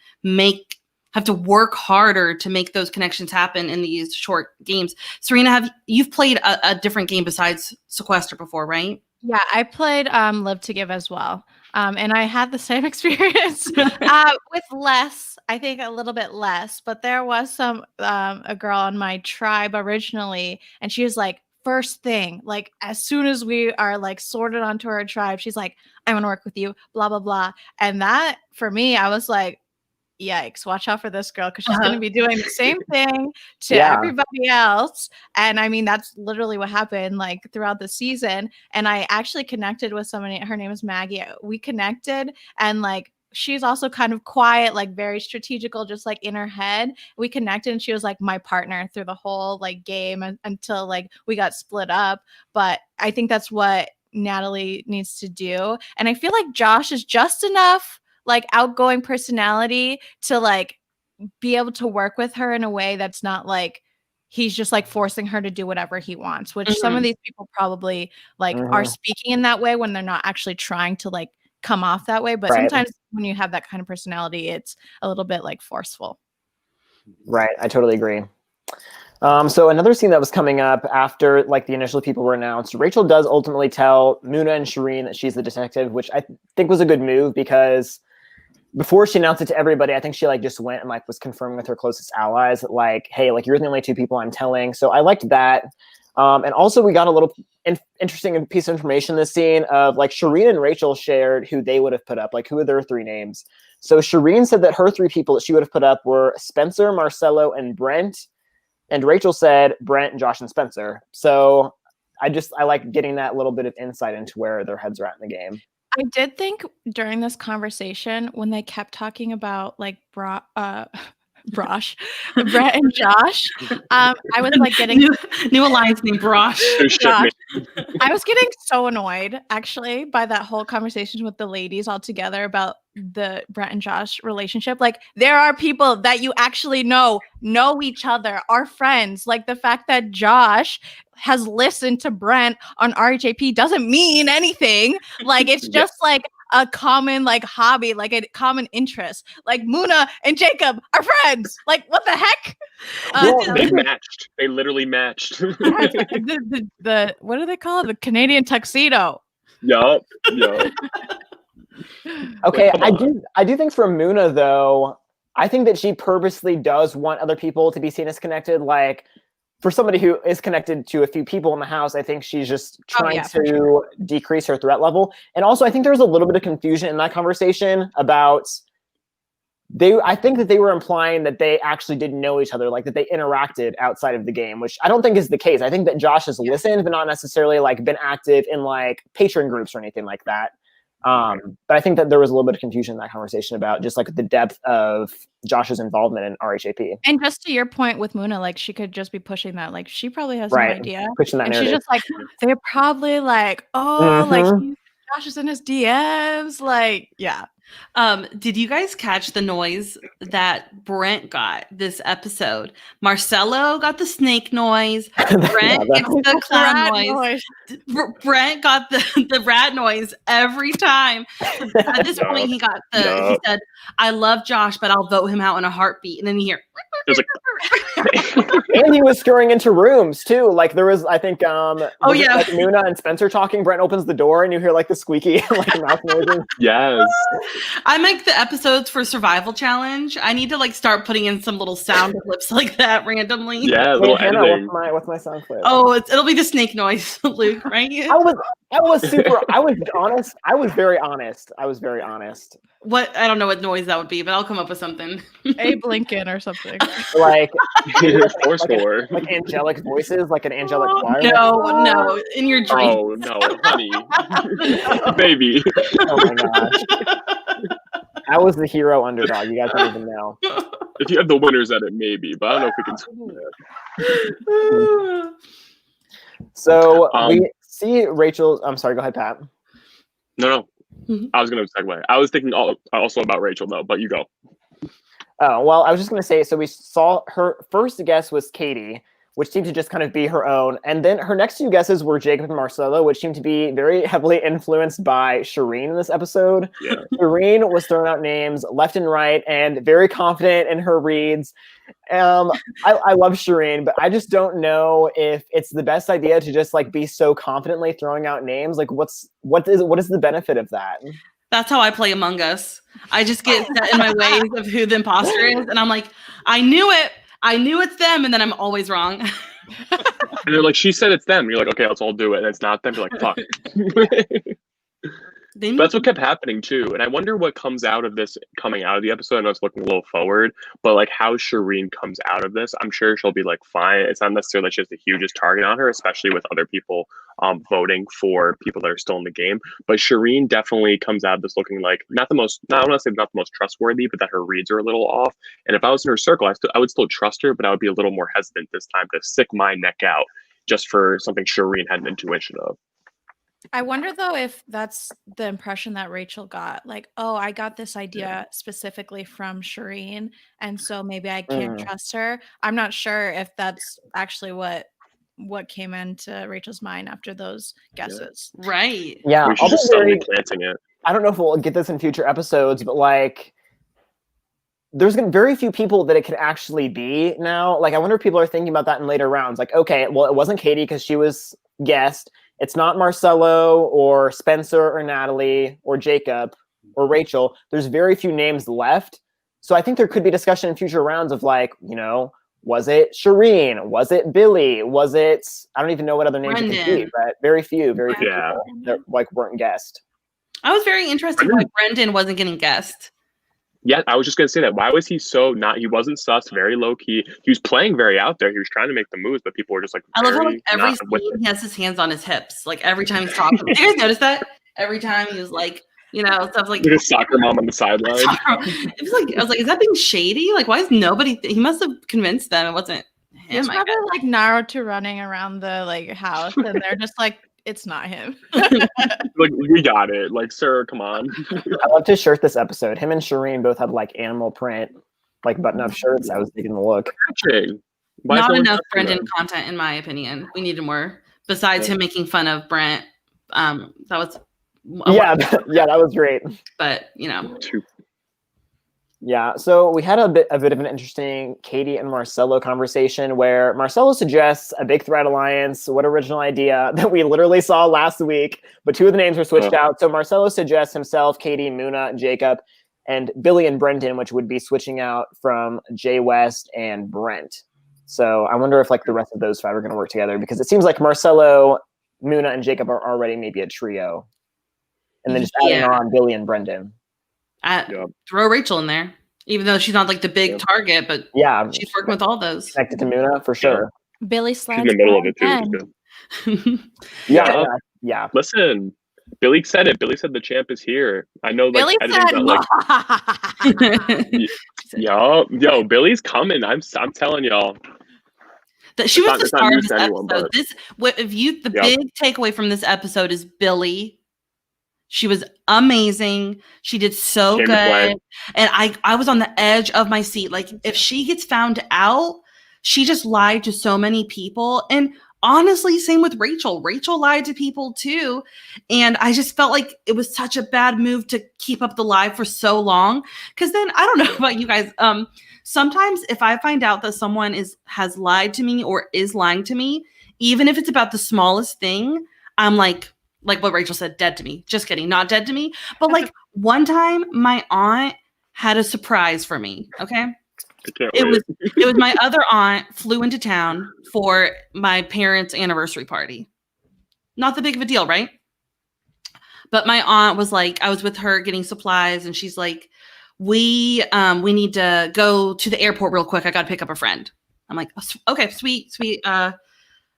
have to work harder to make those connections happen in these short games. Sarena, you've played a different game besides Sequester before, right? Yeah, I played Live to Give as well. And I had the same experience with less, I think a little bit less, but there was a girl on my tribe originally, and she was like, first thing, like as soon as we are like sorted onto our tribe, she's like, I want to work with you, blah, blah, blah. And that for me, I was like, yikes, watch out for this girl, because she's going to be doing the same thing to everybody else. And I mean, that's literally what happened like throughout the season. And I actually connected with somebody, her name is Maggie. We connected, and like she's also kind of quiet, like very strategical, just like in her head. We connected, and she was like my partner through the whole like game until like we got split up. But I think that's what Natalie needs to do. And I feel like Josh is just enough like outgoing personality to like be able to work with her in a way that's not like he's just like forcing her to do whatever he wants, which some of these people probably like are speaking in that way when they're not actually trying to like come off that way. But sometimes when you have that kind of personality, it's a little bit like forceful. Right. I totally agree. So another scene that was coming up after like the initial people were announced, Rachel does ultimately tell Muna and Shireen that she's the detective, which I think was a good move, because before she announced it to everybody, I think she like just went and like was confirming with her closest allies that like, hey, like you're the only two people I'm telling. So I liked that. And also we got a little interesting piece of information in this scene of like Shireen and Rachel shared who they would have put up, like who are their three names. So Shireen said that her three people that she would have put up were Spencer, Marcelo, and Brent. And Rachel said Brent, Josh, and Spencer. So I like getting that little bit of insight into where their heads are at in the game. I did think during this conversation, when they kept talking about like Brett and Josh, I was like getting new alliance named Brosh. I was getting so annoyed actually by that whole conversation with the ladies all together about the Brett and Josh relationship. Like there are people that you actually know each other, are friends. Like the fact that Josh has listened to Brent on RHAP doesn't mean anything. Like it's just like a common like hobby, like a common interest. Like Muna and Jacob are friends. Like what the heck? They matched. They literally matched. the what do they call it? The Canadian tuxedo. Yup. Okay, I do think for Muna though, I think that she purposely does want other people to be seen as connected. Like for somebody who is connected to a few people in the house, I think she's just trying to decrease her threat level. And also I think there was a little bit of confusion in that conversation about I think that they were implying that they actually didn't know each other, like that they interacted outside of the game, which I don't think is the case. I think that Josh has listened, but not necessarily like been active in like patron groups or anything like that. But I think that there was a little bit of confusion in that conversation about just like the depth of Josh's involvement in RHAP. And just to your point with Muna, like she could just be pushing that, like she probably has no idea. Pushing that and narrative. She's just like, they're probably like, oh, like Josh is in his DMs, like, yeah. Did you guys catch the noise that Brent got this episode? Marcelo got the snake noise. Brent gets the clown noise. Brent got the rat noise every time. At this point, he got he said, "I love Josh, but I'll vote him out in a heartbeat." And then you hear. And he was scurrying into rooms too. Like there was, I think, like Muna and Spencer talking. Brent opens the door, and you hear like the squeaky like mouth noises. Yes. I make the episodes for Survival Challenge. I need to like start putting in some little sound clips like that randomly. Yeah, little editing. What's my sound clip? Oh, it'll be the snake noise, Luke. Right? I was honest. I was very honest. What? I don't know what noise that would be, but I'll come up with something. Abe Lincoln or something. Like, like angelic voices, like an angelic choir. No, in your dreams. Oh no, honey, baby. Oh my gosh. I was the hero underdog. You guys don't even know. If you have the winners at it, maybe, but I don't know if we can. So we see Rachel. I'm sorry. Go ahead, Pat. No. I was going to segue. I was thinking also about Rachel, though, but you go. Oh, well, I was just going to say, so we saw her first guess was Katie, which seemed to just kind of be her own. And then her next two guesses were Jacob and Marcelo, which seemed to be very heavily influenced by Shireen in this episode. Yeah. Shireen was throwing out names left and right and very confident in her reads. I love Shireen, but I just don't know if it's the best idea to just like be so confidently throwing out names. Like what is the benefit of that? That's how I play Among Us. I just get set in my ways of who the imposter is, and I'm like, I knew it's them, and then I'm always wrong. And they're like, she said it's them. You're like, okay, let's all do it. And it's not them. You're like, fuck. But that's what kept happening too. And I wonder what comes out of this coming out of the episode. I know it's looking a little forward, but like how Shireen comes out of this, I'm sure she'll be like fine. It's not necessarily that she has the hugest target on her, especially with other people voting for people that are still in the game. But Shireen definitely comes out of this looking like I don't want to say not the most trustworthy, but that her reads are a little off. And if I was in her circle, I would still trust her, but I would be a little more hesitant this time to stick my neck out just for something Shireen had an intuition of. I wonder though if that's the impression that Rachel got, like, oh, I got this idea specifically from Shireen, and so maybe I can't trust her. I'm not sure if that's actually what came into Rachel's mind after those guesses. Yeah. Right. Yeah. We should just start planting it. I don't know if we'll get this in future episodes, but like there's going to be very few people that it could actually be now. Like I wonder if people are thinking about that in later rounds. Like, okay, well, it wasn't Katie because she was guessed. It's not Marcelo or Spencer or Natalie or Jacob or Rachel. There's very few names left. So I think there could be discussion in future rounds of like, was it Shireen? Was it Billy? Was it, I don't even know what other names it could be, but very few people that like weren't guessed. I was very interested why Brendan wasn't getting guessed. Yeah, I was just going to say that. Why was he so he wasn't sus, very low key. He was playing very out there. He was trying to make the moves, but people were just like, I love how like, every scene he has his hands on his hips. Like every time he's talking. Did you guys notice that? Every time he was like, stuff like a soccer mom on the sideline. It was like, I was like, is that being shady? Like, why is nobody, he must have convinced them it wasn't him. It's probably like Naruto running around the like house and they're just like, it's not him. Like, we got it. Like, sir, come on. I love to shirt this episode. Him and Shireen both had like animal print, like button-up shirts. I was taking the look. Not enough Brendan content, in my opinion. We needed more. Besides him making fun of Brent, that was that was great. But Yeah, so we had a bit of an interesting Katie and Marcelo conversation where Marcelo suggests a big threat alliance. What original idea that we literally saw last week, but two of the names were switched out. So Marcelo suggests himself, Katie, Muna, Jacob, and Billy and Brendan, which would be switching out from Jay West and Brent. So I wonder if like the rest of those five are going to work together because it seems like Marcelo, Muna, and Jacob are already maybe a trio. And then just adding on Billy and Brendan. Throw Rachel in there. Even though she's not like the big target, but yeah, she's working with all those. Connected to Muna for sure. Billy She's slides in the middle of down it too. Which is good. Yeah. Yeah. Listen, Billy said it. Billy said the champ is here. I know, like, Billy editing got, like, yo, Billy's coming. I'm telling y'all. She was the It's not star of news this to anyone, episode. but Big takeaway from this episode is Billy. She was amazing. She did so Came to play. good. And I was on the edge of my seat. Like, if she gets found out, she just lied to so many people. And honestly, same with Rachel. Rachel lied to people too. And I just felt like it was such a bad move to keep up the lie for so long. Because then, I don't know about you guys. Sometimes if I find out that someone has lied to me or is lying to me, even if it's about the smallest thing, I'm like what Rachel said, dead to me. Just kidding, not dead to me. But like one time, my aunt had a surprise for me. Okay, it was my other aunt flew into town for my parents' anniversary party. Not that big of a deal, right? But my aunt was like, I was with her getting supplies, and she's like, we need to go to the airport real quick. I got to pick up a friend. I'm like, oh, okay, sweet.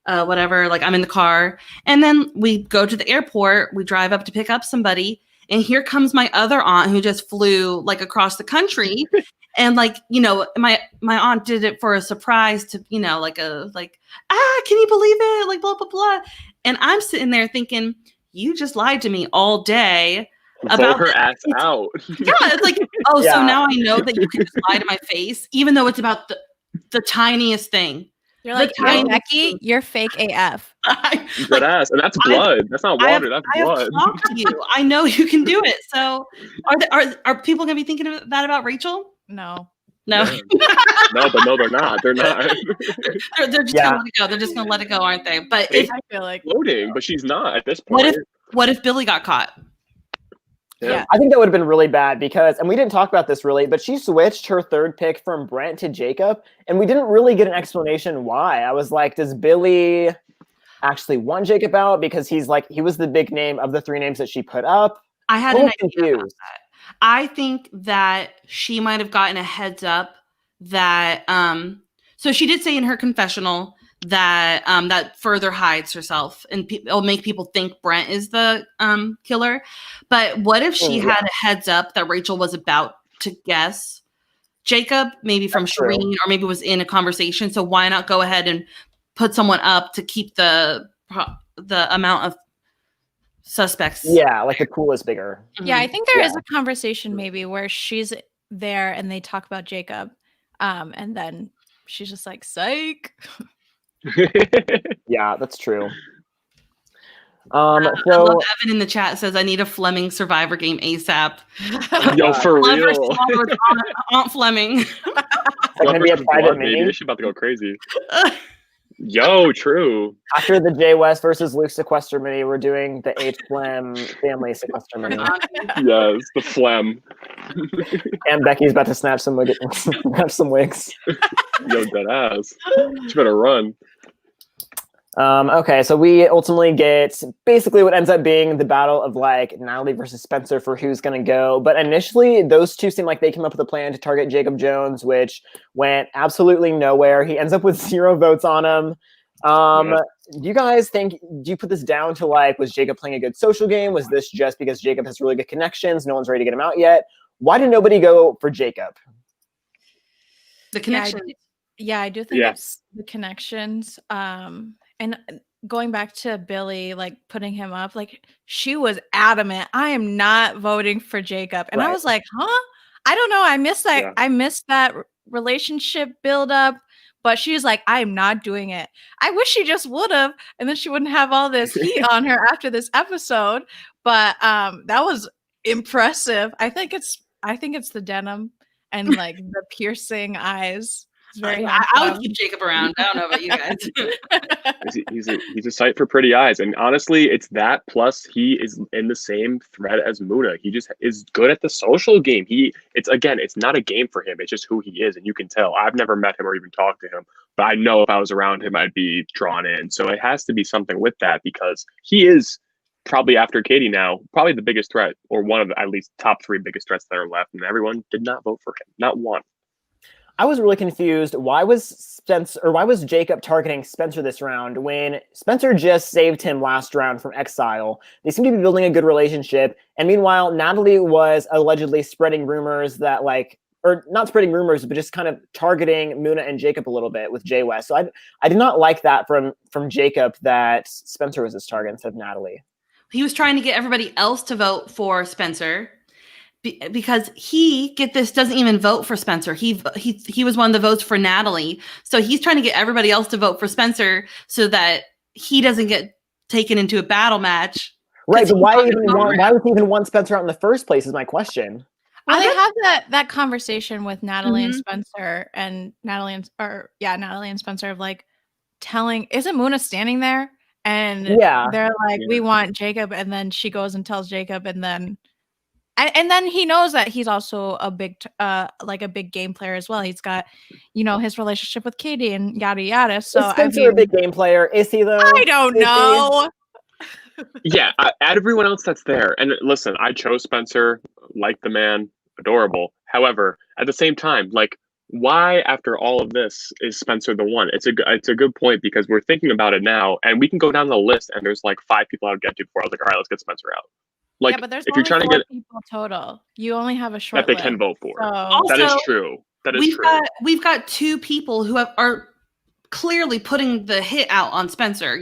Whatever. Like, I'm in the car, and then we go to the airport. We drive up to pick up somebody, and here comes my other aunt who just flew like across the country. And like, my aunt did it for a surprise to, can you believe it? Like, blah, blah, blah. And I'm sitting there thinking, you just lied to me all day. About her ass out. Yeah, it's like, so now I know that you can just lie to my face, even though it's about the tiniest thing. You're like, hey, Becky, you're fake AF. That ass, and that's blood. That's not water. That's blood. I have talked to you. I know you can do it. So, are people gonna be thinking of that about Rachel? No. No, but no, they're not. They're not. they're just gonna let it go. They're just gonna let it go, aren't they? But I feel like floating, but she's not at this point. What if Billy got caught? Yeah. I think that would have been really bad because, and we didn't talk about this really, but she switched her third pick from Brent to Jacob, and we didn't really get an explanation why. I was like, does Billy actually want Jacob out because he was the big name of the three names that she put up? I had an idea about that. I think that she might have gotten a heads up that so she did say in her confessional that that further hides herself and it'll make people think Brent is the killer. But what if she had a heads up that Rachel was about to guess Jacob, maybe from Shireen, or maybe was in a conversation? So why not go ahead and put someone up to keep the amount of suspects? Yeah, like the pool is bigger. Yeah, I think there is a conversation maybe where she's there and they talk about Jacob, and then she's just like, psych. Yeah, that's true. I love Evan in the chat says, I need a Fleming Survivor game ASAP. Yo, for real. Aunt Fleming. It's gonna be a private meeting. She's about to go crazy. Yo, true. After the Jay West versus Luke Sequester mini, we're doing the H Flem family Sequester mini. Yes, the phlegm. And Becky's about to snatch some wigs. Yo, dead ass. She better run. Okay, so we ultimately get basically what ends up being the battle of like Natalie versus Spencer for who's going to go. But initially, those two seem like they came up with a plan to target Jacob Jones, which went absolutely nowhere. He ends up with 0 votes on him. Do you guys think, do you put this down to like, was Jacob playing a good social game? Was this just because Jacob has really good connections? No one's ready to get him out yet. Why did nobody go for Jacob? The connections. Yeah, I do think it's the connections. And going back to Billy, like putting him up, like she was adamant, I am not voting for Jacob. And I was like, huh? I don't know. I missed that. Yeah. I missed that relationship build up. But she was like, I am not doing it. I wish she just would have. And then she wouldn't have all this heat on her after this episode. But that was impressive. I think it's the denim and like the piercing eyes. I would keep Jacob around. I don't know about you guys. he's a sight for pretty eyes, and honestly, it's that plus he is in the same thread as Muna. He just is good at the social game. It's not a game for him. It's just who he is, and you can tell. I've never met him or even talked to him, but I know if I was around him, I'd be drawn in. So it has to be something with that because he is probably after Katie now, probably the biggest threat, or one of the at least top 3 biggest threats that are left, and everyone did not vote for him, not one. I was really confused. Why was Jacob targeting Spencer this round when Spencer just saved him last round from exile? They seem to be building a good relationship. And meanwhile, Natalie was allegedly spreading rumors that or not spreading rumors, but just kind of targeting Muna and Jacob a little bit with Jay West. So I did not like that from Jacob that Spencer was his target instead of Natalie. He was trying to get everybody else to vote for Spencer. Because he, get this, doesn't even vote for Spencer. He was one of the votes for Natalie. So he's trying to get everybody else to vote for Spencer so that he doesn't get taken into a battle match. Right, but why would he even want Spencer out in the first place is my question. Well, they have that conversation with Natalie and Spencer, and Natalie and Spencer of like telling, isn't Muna standing there? And they're like, we want Jacob, and then she goes and tells Jacob, and then he knows that he's also a big game player as well. He's got, his relationship with Katie and yada yada. So is Spencer a big game player? Is he though? I don't know. Yeah, out of everyone else that's there, and listen, I chose Spencer, like the man, adorable. However, at the same time, like, why after all of this is Spencer the one? It's a good point because we're thinking about it now, and we can go down the list, and there's like 5 people I would get to before I was like, all right, let's get Spencer out. Like, but there's if you're trying to get people total, you only have a short that they can vote for. So. Also, that is true. That is true. We've got 2 people who are clearly putting the hit out on Spencer.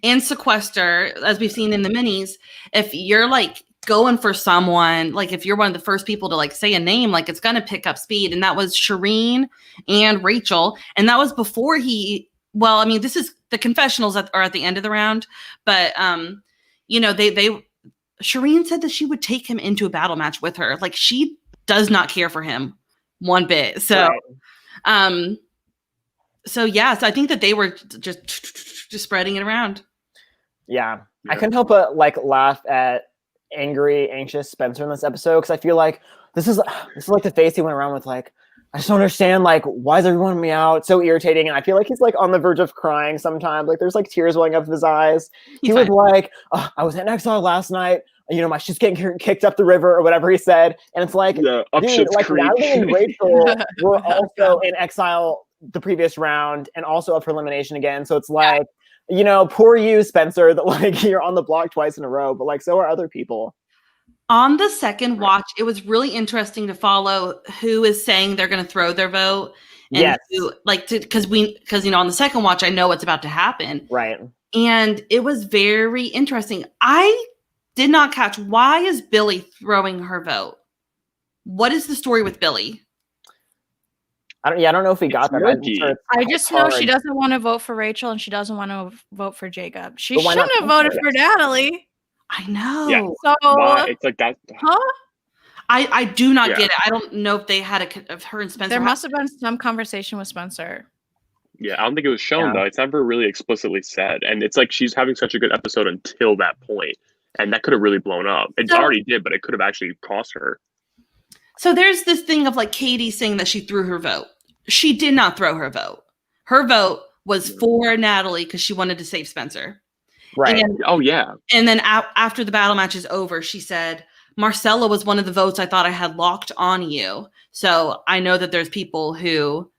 And Sequester, as we've seen in the minis. If you're like going for someone, like if you're one of the first people to like say a name, like it's gonna pick up speed. And that was Shireen and Rachel, and that was before he. Well, I mean, this is the confessionals that are at the end of the round, but they. Shireen said that she would take him into a battle match with her. Like, she does not care for him one bit. So, so I think that they were just spreading it around. Yeah. I couldn't help but laugh at angry, anxious Spencer in this episode because I feel like this is like the face he went around with. Like, I just don't understand. Like, why is everyone wanting me out? It's so irritating. And I feel like he's like on the verge of crying sometimes. Like, there's like tears welling up in his eyes. He was like, oh, I was in exile last night. My shit's getting kicked up the river or whatever he said. And it's like, dude, like Natalie and Rachel were also in exile the previous round and also up for elimination again. So it's like, poor you, Spencer, that like you're on the block twice in a row, but like so are other people. On the second watch, it was really interesting to follow who is saying they're going to throw their vote. And who, because on the second watch, I know what's about to happen. Right. And it was very interesting. I did not catch, why is Billy throwing her vote? What is the story with Billy? I don't know if we got that. I just know she doesn't want to vote for Rachel and she doesn't want to vote for Jacob. She shouldn't have voted for Natalie. I know. Yeah. So why? It's like that. Huh? I do not get it. I don't know if they had of her and Spencer. There must have been some conversation with Spencer. Yeah, I don't think it was shown though. It's never really explicitly said, and it's like she's having such a good episode until that point. And that could have really blown up. It already did, but it could have actually cost her. So there's this thing of like Katie saying that she threw her vote. She did not throw her vote. Her vote was for Natalie because she wanted to save Spencer. Right. And, and then after the battle match is over, she said, Marcella was one of the votes I thought I had locked on you. So I know that there's people who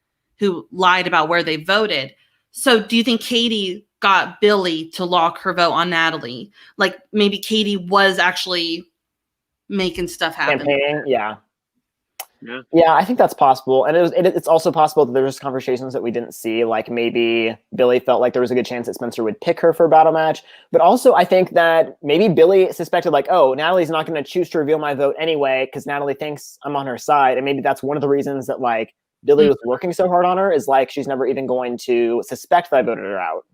lied about where they voted. So do you think Katie got Billy to lock her vote on Natalie? Like maybe Katie was actually making stuff happen. Campaigning, yeah, I think that's possible. And it's also possible that there was conversations that we didn't see. Like maybe Billy felt like there was a good chance that Spencer would pick her for a battle match. But also I think that maybe Billy suspected like, oh, Natalie's not going to choose to reveal my vote anyway because Natalie thinks I'm on her side. And maybe that's one of the reasons that like Billy was working so hard on her is like she's never even going to suspect that I voted her out.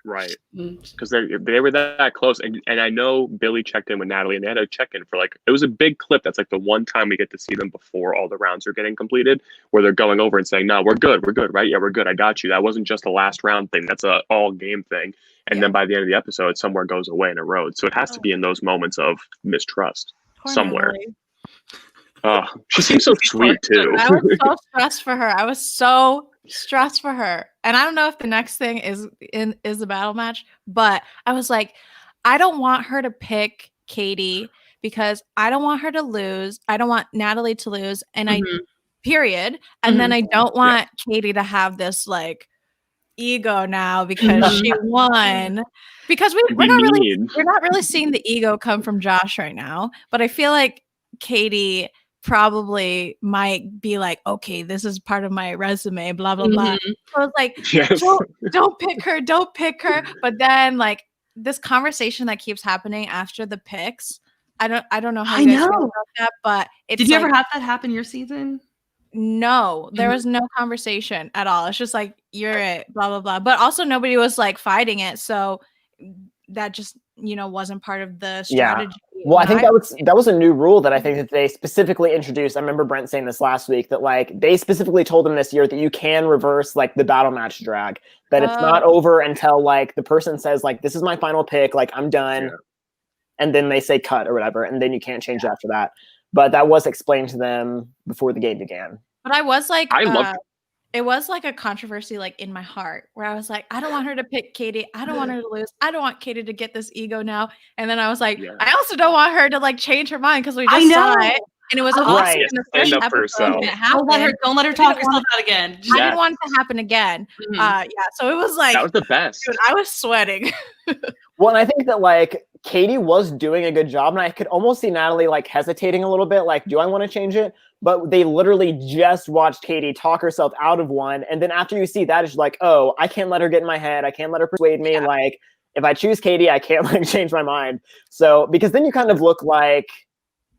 Right, because they were that close, and I know Billy checked in with Natalie, and they had a check-in for like it was a big clip. That's like the one time we get to see them before all the rounds are getting completed, where they're going over and saying, "No, we're good, right? Yeah, we're good. I got you. That wasn't just a last round thing. That's a all game thing." And then by the end of the episode, somewhere goes away in a road. So it has to be in those moments of mistrust somewhere. Oh, she seems so sweet too. I was so stressed for her. And I don't know if the next thing is the battle match, but I was like, I don't want her to pick Katie because I don't want her to lose. I don't want Natalie to lose. And period. And then I don't want Katie to have this like ego now because she won. Because we're not really seeing the ego come from Josh right now. But I feel like Katie probably might be like, okay, this is part of my resume, blah blah blah. So it's like, don't pick her. But then like this conversation that keeps happening after the picks, I don't know how you guys feel about that, but it's did you ever have that happen your season? No, there was no conversation at all. It's just like, you're it, blah blah blah. But also nobody was like fighting it, so that just wasn't part of the strategy. Well, I think that was a new rule that I think that they specifically introduced. I remember Brent saying this last week that like they specifically told them this year that you can reverse like the battle match drag, that it's not over until like the person says like, this is my final pick, like I'm done, and then they say cut or whatever, and then you can't change it after that. But that was explained to them before the game began. But I was like, it was like a controversy like in my heart where I was like, I don't want her to pick Katie. I don't want her to lose. I don't want Katie to get this ego now. And then I was like, I also don't want her to like change her mind because we just saw it. And it was awesome in the first episode. Don't let her talk herself out again. I didn't want it to happen again. So it was like, that was the best. Dude, I was sweating. Well, and I think that like Katie was doing a good job, and I could almost see Natalie like hesitating a little bit, like, do I want to change it? But they literally just watched Katie talk herself out of one, and then after you see that, it's like, oh, I can't let her get in my head. I can't let her persuade me. Like, if I choose Katie, I can't like change my mind. So because then you kind of look like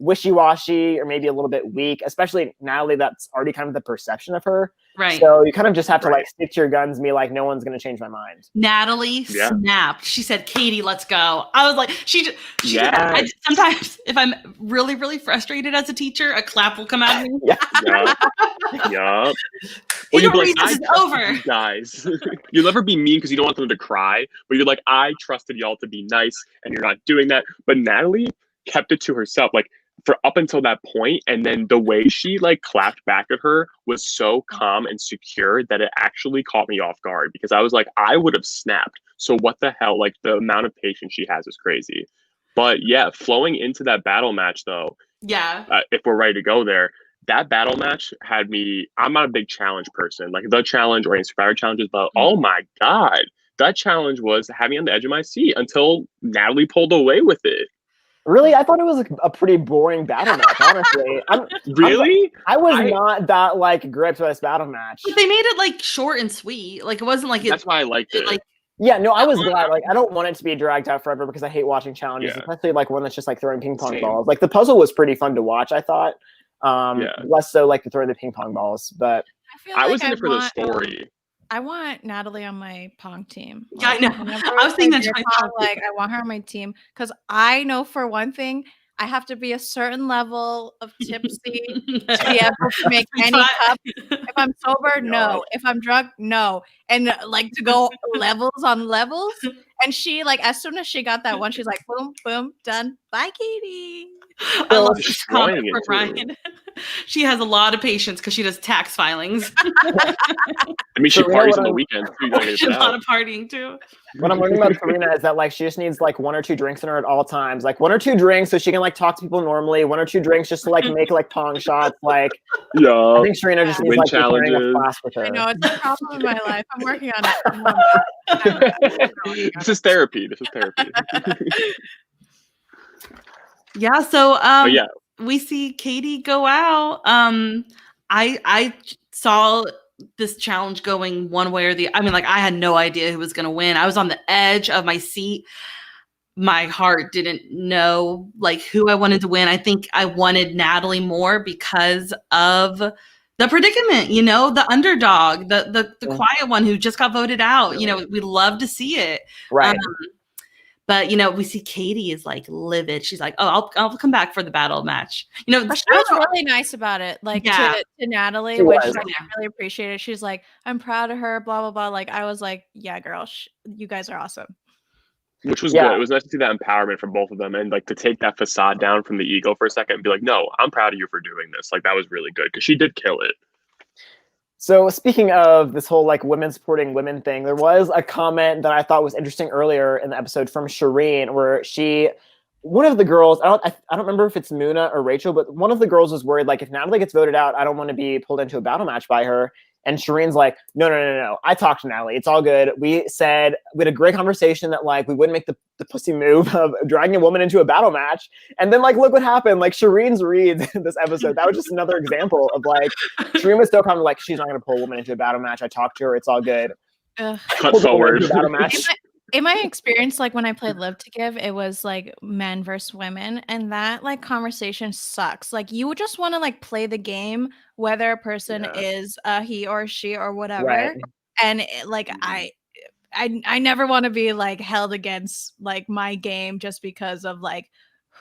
wishy-washy or maybe a little bit weak, especially Natalie, that's already kind of the perception of her. Right. So you kind of just have to like stick to your guns and be like, no one's going to change my mind. Natalie snapped. She said, Katie, let's go. I was like, she did that. Sometimes if I'm really, really frustrated as a teacher, a clap will come out of me. Well, you'll be like, this is over. Guys, you'll never be mean because you don't want them to cry, but you're like, I trusted y'all to be nice and you're not doing that. But Natalie kept it to herself. Like, for up until that point, and then the way she like clapped back at her was so calm and secure that it actually caught me off guard, because I was like, I would have snapped. So what the hell? Like, the amount of patience she has is crazy. But yeah, flowing into that battle match though, if we're ready to go there, that battle match had me, I'm not a big challenge person, like the challenge or inspired challenges, but oh my God, that challenge was having me on the edge of my seat until Natalie pulled away with it. Really? I thought it was a pretty boring battle match, honestly. I was not that like gripped by this battle match. But they made it like short and sweet. Like, it wasn't like that's why I liked it. Like, I was glad. Like, I don't want it to be dragged out forever because I hate watching challenges, especially like one that's just like throwing ping pong balls. Like, the puzzle was pretty fun to watch, I thought. Less so like to throw the ping pong balls, but I was in it for the story. I want Natalie on my Pong team. Like, I know. I was thinking that. Like, I want her on my team because I know for one thing, I have to be a certain level of tipsy to be able to make any cup. If I'm sober, no. If I'm drunk, no. And like to go levels on levels. And she like, as soon as she got that one, she's like, boom, boom, done. Bye, Katie. I love this comment from Ryan. She has a lot of patience because she does tax filings. I mean, she parties on the weekends too. She's a lot of partying too. What I'm learning about Sarena is that like she just needs like 1 or 2 drinks in her at all times. Like 1 or 2 drinks so she can like talk to people normally. 1 or 2 drinks just to like make like Pong shots. Like, I think Sarena just needs like carrying a flask with her. I know, it's a problem in my life. I'm working on it. This is therapy. Yeah, so we see Katie go out. I saw this challenge going one way or the I mean, like, I had no idea who was going to win. I was on the edge of my seat. My heart didn't know like who I wanted to win. I think I wanted Natalie more because of the predicament, the underdog, the quiet one who just got voted out. We love to see it. Right. But we see Katie is like livid. She's like, "Oh, I'll come back for the battle match." She was really nice about it, like to Natalie, which like, I really appreciated. She's like, "I'm proud of her." Blah blah blah. Like, I was like, "Yeah, girl, you guys are awesome." Which was good. It was nice to see that empowerment from both of them, and like to take that facade down from the ego for a second and be like, "No, I'm proud of you for doing this." Like, that was really good because she did kill it. So speaking of this whole like women supporting women thing, there was a comment that I thought was interesting earlier in the episode from Shireen, where one of the girls, I don't remember if it's Muna or Rachel, but one of the girls was worried, like, if Natalie gets voted out, I don't want to be pulled into a battle match by her. And Shireen's like, no. I talked to Natalie. It's all good. We had a great conversation that like we wouldn't make the pussy move of dragging a woman into a battle match. And then like, look what happened. Like Shireen's reads in this episode. That was just another example of like, Shireen was still kind of like, she's not going to pull a woman into a battle match. I talked to her. It's all good. Cut forward. Battle match. In my experience, like when I played Live to Give, it was like men versus women, and that like conversation sucks. Like you would just want to like play the game, whether a person is he or she or whatever. Right. And like I never want to be like held against like my game just because of like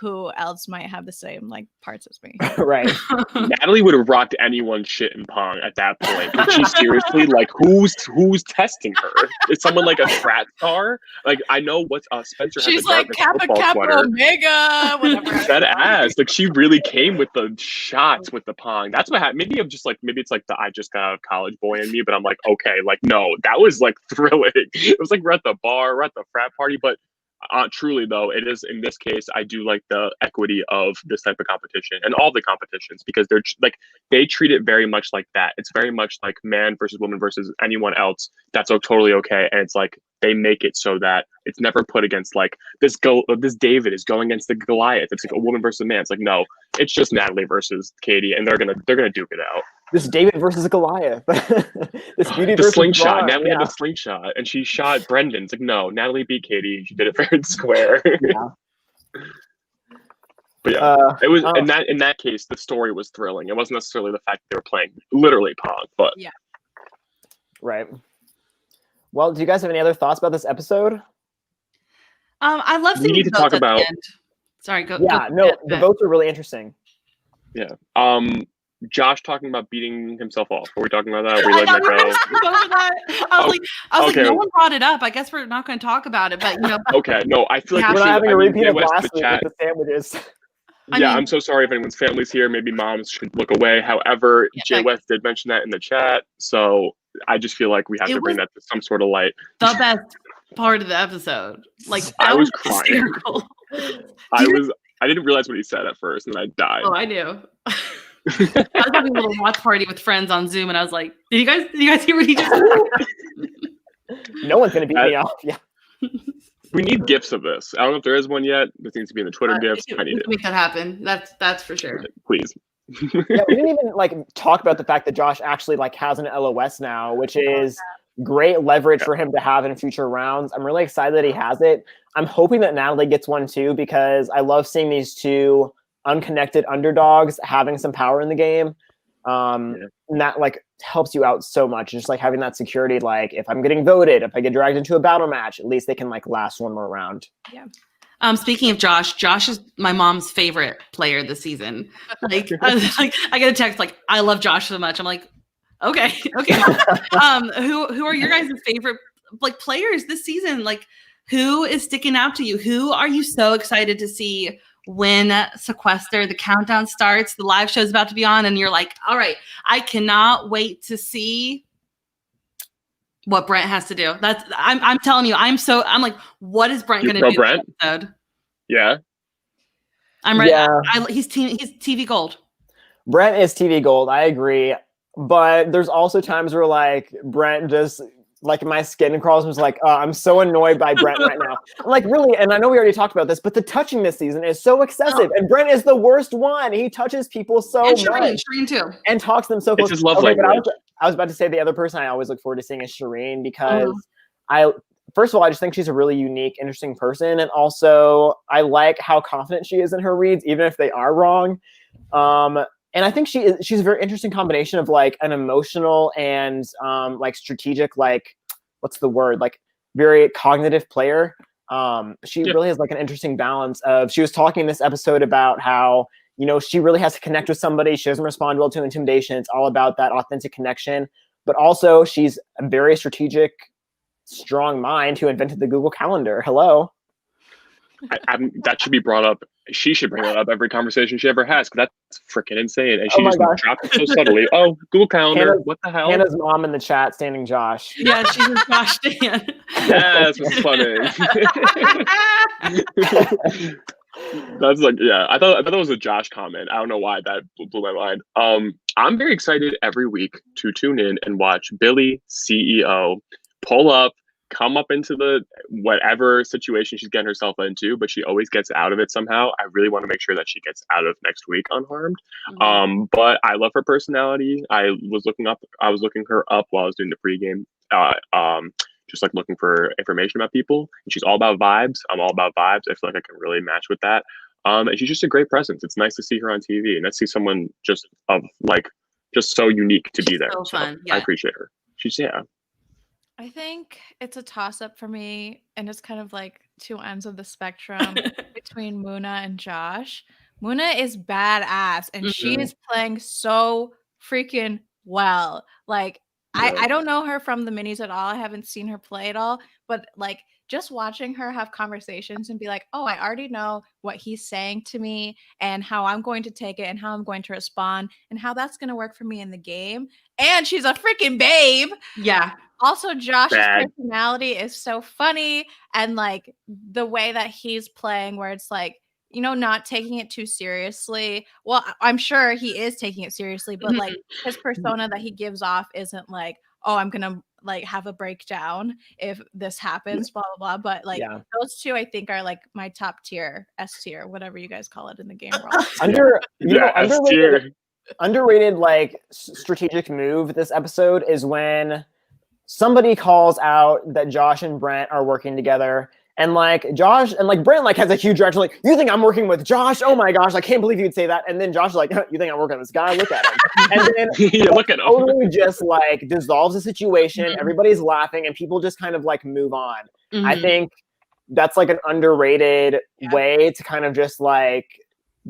who else might have the same like parts as me. Right. Natalie would have rocked anyone's shit in Pong at that point. But she seriously, like, who's testing her? Is someone like a frat star? Like, I know what's Spencer. She's has a like Kappa Omega, whatever. That ass. Like, she really came with the shots with the Pong. That's what happened. Maybe it's like the I just got out of college boy in me, but I'm like, okay, like, no, that was like thrilling. It was like we're at the bar, we're at the frat party, but truly though, it is in this case, I do like the equity of this type of competition and all the competitions, because they're like, they treat it very much like that. It's very much like man versus woman versus anyone else. That's totally okay. And it's like, they make it so that it's never put against like this David is going against the Goliath. It's like a woman versus a man. It's like, no, it's just Natalie versus Katie, and they're gonna duke it out. This David versus Goliath. This beauty the versus slingshot. Braun. Natalie had the slingshot, and she shot Brendan. It's like, no, Natalie beat Katie. She did it fair and square. Yeah. But yeah, it was in that case, the story was thrilling. It wasn't necessarily the fact that they were playing literally Pong, but yeah. Right. Well, do you guys have any other thoughts about this episode? I love seeing we need to the talk votes at the about. end. Sorry, go. Yeah, go no, ahead. the votes are really interesting. Yeah. Josh talking about beating himself off. Are we talking about that? I Letting thought that we were go? going to go for that. I was like, okay. no one brought it up. I guess we're not going to talk about it, but you know. Okay, no, I feel like We're not having a repeat of West, last the week chat. with the sandwiches. Yeah, I'm so sorry if anyone's family's here. Maybe moms should look away. However, Jay West did mention that in the chat, so I just feel like we have to bring that to some sort of light. The best part of the episode, like I was crying. hysterical. I didn't realize what he said at first, and I died. Oh, I knew. I was having a little watch party with friends on Zoom, and I was like, "Did you guys hear what he just said?" No one's gonna beat me off. Yeah. We need GIFs of this. I don't know if there is one yet. This needs to be in the Twitter GIFs. I need it. Make that happen. That's for sure. Please. Yeah, we didn't even like talk about the fact that Josh actually like has an LOS now, which is great leverage for him to have in future rounds. I'm really excited that he has it. I'm hoping that Natalie gets one too, because I love seeing these two unconnected underdogs having some power in the game. And that like helps you out so much. Just like having that security, like if I'm getting voted, if I get dragged into a battle match, at least they can like last one more round. Yeah. Speaking of Josh is my mom's favorite player this season. Like, I get a text like, "I love Josh so much." I'm like, okay. Who are your guys' favorite like players this season? Like, who is sticking out to you? Who are you so excited to see when Sequester, the countdown starts, the live show is about to be on, and you're like, all right, I cannot wait to see what Brent has to do. I'm telling you, I'm like, what is Brent going to do Brent? this episode? Yeah. I'm ready. Yeah. He's TV gold. Brent is TV gold. I agree. But there's also times where like Brent just like my skin crawls and was like, I'm so annoyed by Brent right now. I'm like, really? And I know we already talked about this, but the touching this season is so excessive. And Brent is the worst one. He touches people so much. Shireen too. And talks to them so close. It's his love language. I was about to say the other person I always look forward to seeing is Shireen, because first of all, I just think she's a really unique, interesting person. And also I like how confident she is in her reads, even if they are wrong. And I think she's a very interesting combination of like an emotional and like strategic, like what's the word? Like very cognitive player. She really has like an interesting balance of, she was talking in this episode about how, you know, she really has to connect with somebody. She doesn't respond well to intimidation. It's all about that authentic connection. But also she's a very strategic, strong mind who invented the Google Calendar. Hello. That should be brought up. She should bring that up every conversation she ever has, because that's freaking insane. And she Oh my just gosh. dropped it so subtly. Oh, Google Calendar. What the hell? Hannah's mom in the chat standing Josh. Yeah, she's a Josh Dan. Yes, what's funny. That's like, yeah. I thought that was a Josh comment. I don't know why that blew my mind. I'm very excited every week to tune in and watch Billy, CEO, pull up, come up into the whatever situation she's getting herself into, but she always gets out of it somehow. I really want to make sure that she gets out of next week unharmed. But I love her personality. I was looking her up while I was doing the pregame. Just like looking for information about people. And she's all about vibes. I'm all about vibes. I feel like I can really match with that. And she's just a great presence. It's nice to see her on TV and to see someone just so unique to be there. So fun. Yeah. I appreciate her. I think it's a toss-up for me, and it's kind of like two ends of the spectrum between Muna and Josh. Muna is badass, and she is playing so freaking well. Like, I don't know her from the minis at all. I haven't seen her play at all, but like just watching her have conversations and be like, oh, I already know what he's saying to me and how I'm going to take it and how I'm going to respond and how that's going to work for me in the game. And she's a freaking babe. Yeah. Also, Josh's personality is so funny, and like the way that he's playing where it's like, you know, not taking it too seriously. Well, I'm sure he is taking it seriously, but like his persona that he gives off isn't like, oh, I'm going to like have a breakdown if this happens, blah, blah, blah. But like those two, I think, are like my top tier, S tier, whatever you guys call it in the game world. Underrated like strategic move this episode is when somebody calls out that Josh and Brent are working together. And like Josh and like Brent like has a huge reaction, like, you think I'm working with Josh? Oh my gosh, I can't believe you'd say that. And then Josh is like, you think I'm working with this guy? Look at him. And then look at him. Totally just like dissolves the situation. Everybody's laughing and people just kind of like move on. I think that's like an underrated way to kind of just like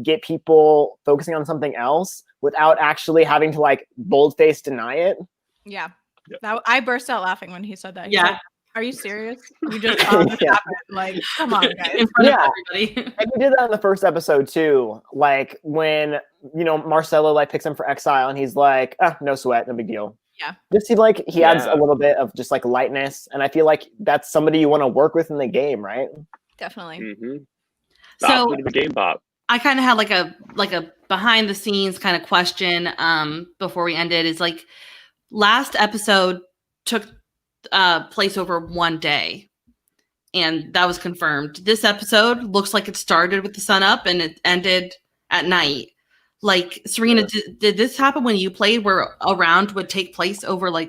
get people focusing on something else without actually having to like bold-faced deny it. Yeah. I burst out laughing when he said that. Yeah. Like, are you serious? You just happened. Like, come on, guys. In front of everybody. And he did that in the first episode too. Like when, you know, Marcelo like picks him for exile and he's like, no sweat, no big deal. Yeah. Just he adds a little bit of just like lightness. And I feel like that's somebody you want to work with in the game, right? Definitely. So the game bot. I kind of had like a behind the scenes kind of question before we ended, is like last episode took place over one day, and that was confirmed. This episode looks like it started with the sun up and it ended at night. Like, Serena, did this happen when you played, where a round would take place over like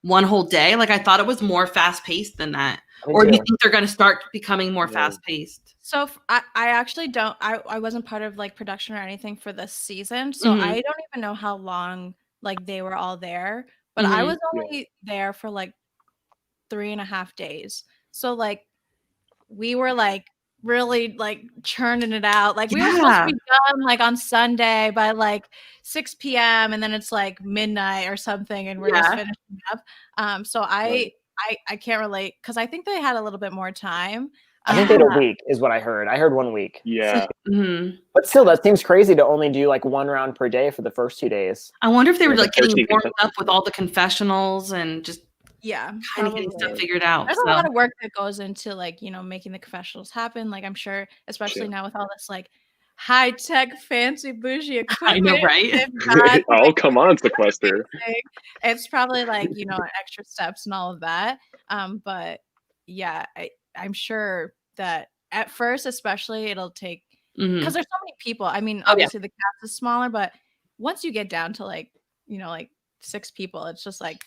one whole day? Like, I thought it was more fast paced than that. Or do you think they're going to start becoming more fast paced? So I actually don't. I wasn't part of like production or anything for this season, so I don't even know how long like they were all there. But I was only there for like 3.5 days. So like we were like really like churning it out. Like we were supposed to be done like on Sunday by like 6 p.m. and then it's like midnight or something and we're just finishing up. So I can't relate because I think they had a little bit more time. I think they had a week is what I heard. I heard 1 week. Yeah. But still, that seems crazy to only do like one round per day for the first 2 days. I wonder if they were like getting warmed up with all the confessionals and just kind of getting stuff figured out. There's a lot of work that goes into like, you know, making the confessionals happen. Like I'm sure, especially now with all this like high tech, fancy, bougie equipment. I know, right? Oh, come on, Sequester. It's probably like, you know, extra steps and all of that. But yeah, I'm sure that at first, especially, it'll take because there's so many people. I mean, obviously the cast is smaller, but once you get down to like, you know, like 6 people, it's just like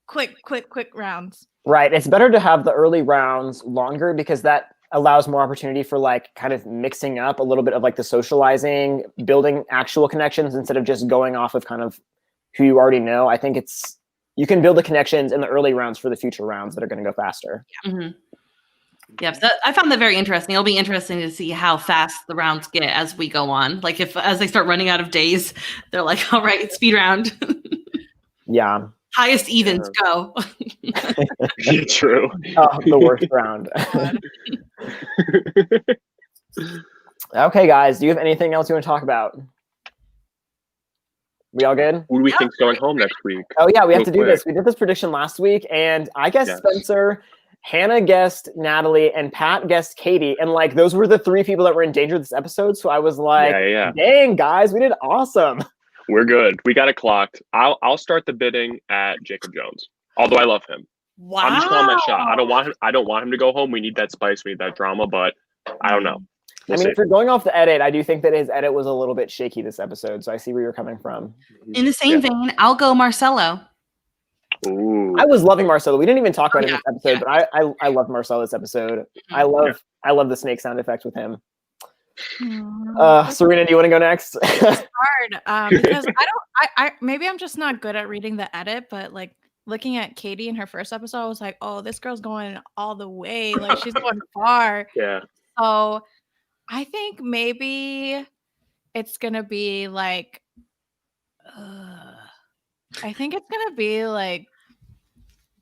quick rounds. Right. It's better to have the early rounds longer because that allows more opportunity for like kind of mixing up a little bit of like the socializing, building actual connections instead of just going off of kind of who you already know. I think you can build the connections in the early rounds for the future rounds that are going to go faster. Yeah, so I found that very interesting. It'll be interesting to see how fast the rounds get as we go on. Like as they start running out of days, they're like, all right, speed round. Yeah. Highest evens go. True. The worst round. Okay, guys, do you have anything else you want to talk about? We all good? Who do we think's going home next week? Oh yeah, we have Real to do quick. this. We did this prediction last week, and I guessed Yes. Spencer, Hannah guessed Natalie, and Pat guessed Katie. And like those were the 3 people that were in danger this episode. So I was like, Yeah. dang, guys, we did awesome. We're good. We got it clocked. I'll start the bidding at Jacob Jones. Although I love him. Wow. I'm just calling my shot. I don't want him to go home. We need that spice. We need that drama. But I don't know. We'll I mean, see. if you're going off the edit, I do think that his edit was a little bit shaky this episode. So I see where you're coming from. In the same vein, I'll go Marcelo. Ooh. I was loving Marcelo. We didn't even talk about it in this episode, but I loved Marcelo this episide. I love the snake sound effect with him. Sarena, do you want to go next? It's hard because I maybe I'm just not good at reading the edit, but like looking at Katie in her first episode, I was like, oh, this girl's going all the way. Like she's going far. Yeah. So I think maybe it's gonna be like I think it's gonna be like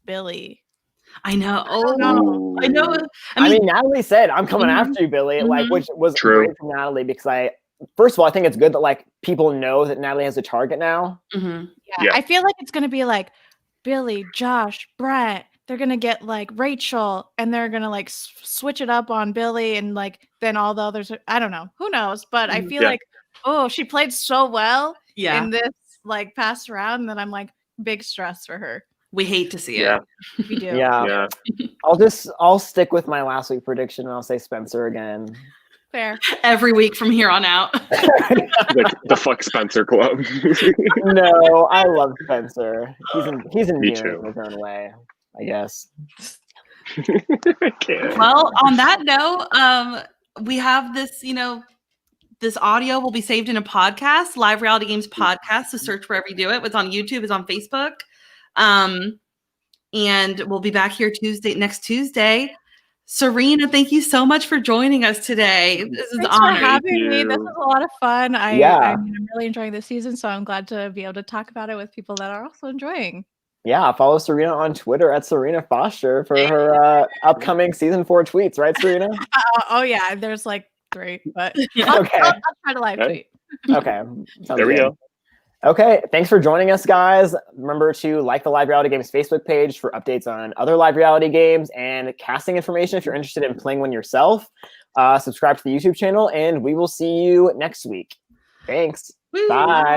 Billy. I know. know. I know. I mean, Natalie said, I'm coming after you, Billy, like, which was True. great from Natalie because first of all, I think it's good that like people know that Natalie has a target now. Yeah, I feel like it's gonna be like Billy, Josh, Brett. They're gonna get like Rachel, and they're gonna like switch it up on Billy, and like then all the others. I don't know, who knows? But I feel like, oh, she played so well in this like past round, and then I'm like big stress for her. We hate to see it. We do. Yeah. I'll stick with my last week prediction, and I'll say Spencer again. Fair. Every week from here on out. the fuck Spencer Club. No, I love Spencer. He's in Me in his too. own way, I guess. I can't. Well, on that note, we have this, this audio will be saved in a podcast, Live Reality Games podcast. So search wherever you do it. It's on YouTube, it's on Facebook. And we'll be back here next Tuesday. Serena, thank you so much for joining us today. This is Thanks an honor. for having me. This was a lot of fun. I'm really enjoying this season, so I'm glad to be able to talk about it with people that are also enjoying. Yeah, follow Sarena on Twitter at Sarena Foster for her upcoming season 4 tweets, right, Sarena? Oh yeah, there's like 3, but Okay. I'll try to live tweet. Okay. There we go. Okay, thanks for joining us, guys. Remember to like the Live Reality Games Facebook page for updates on other Live Reality games and casting information if you're interested in playing one yourself. Subscribe to the YouTube channel, and we will see you next week. Thanks. Woo. Bye.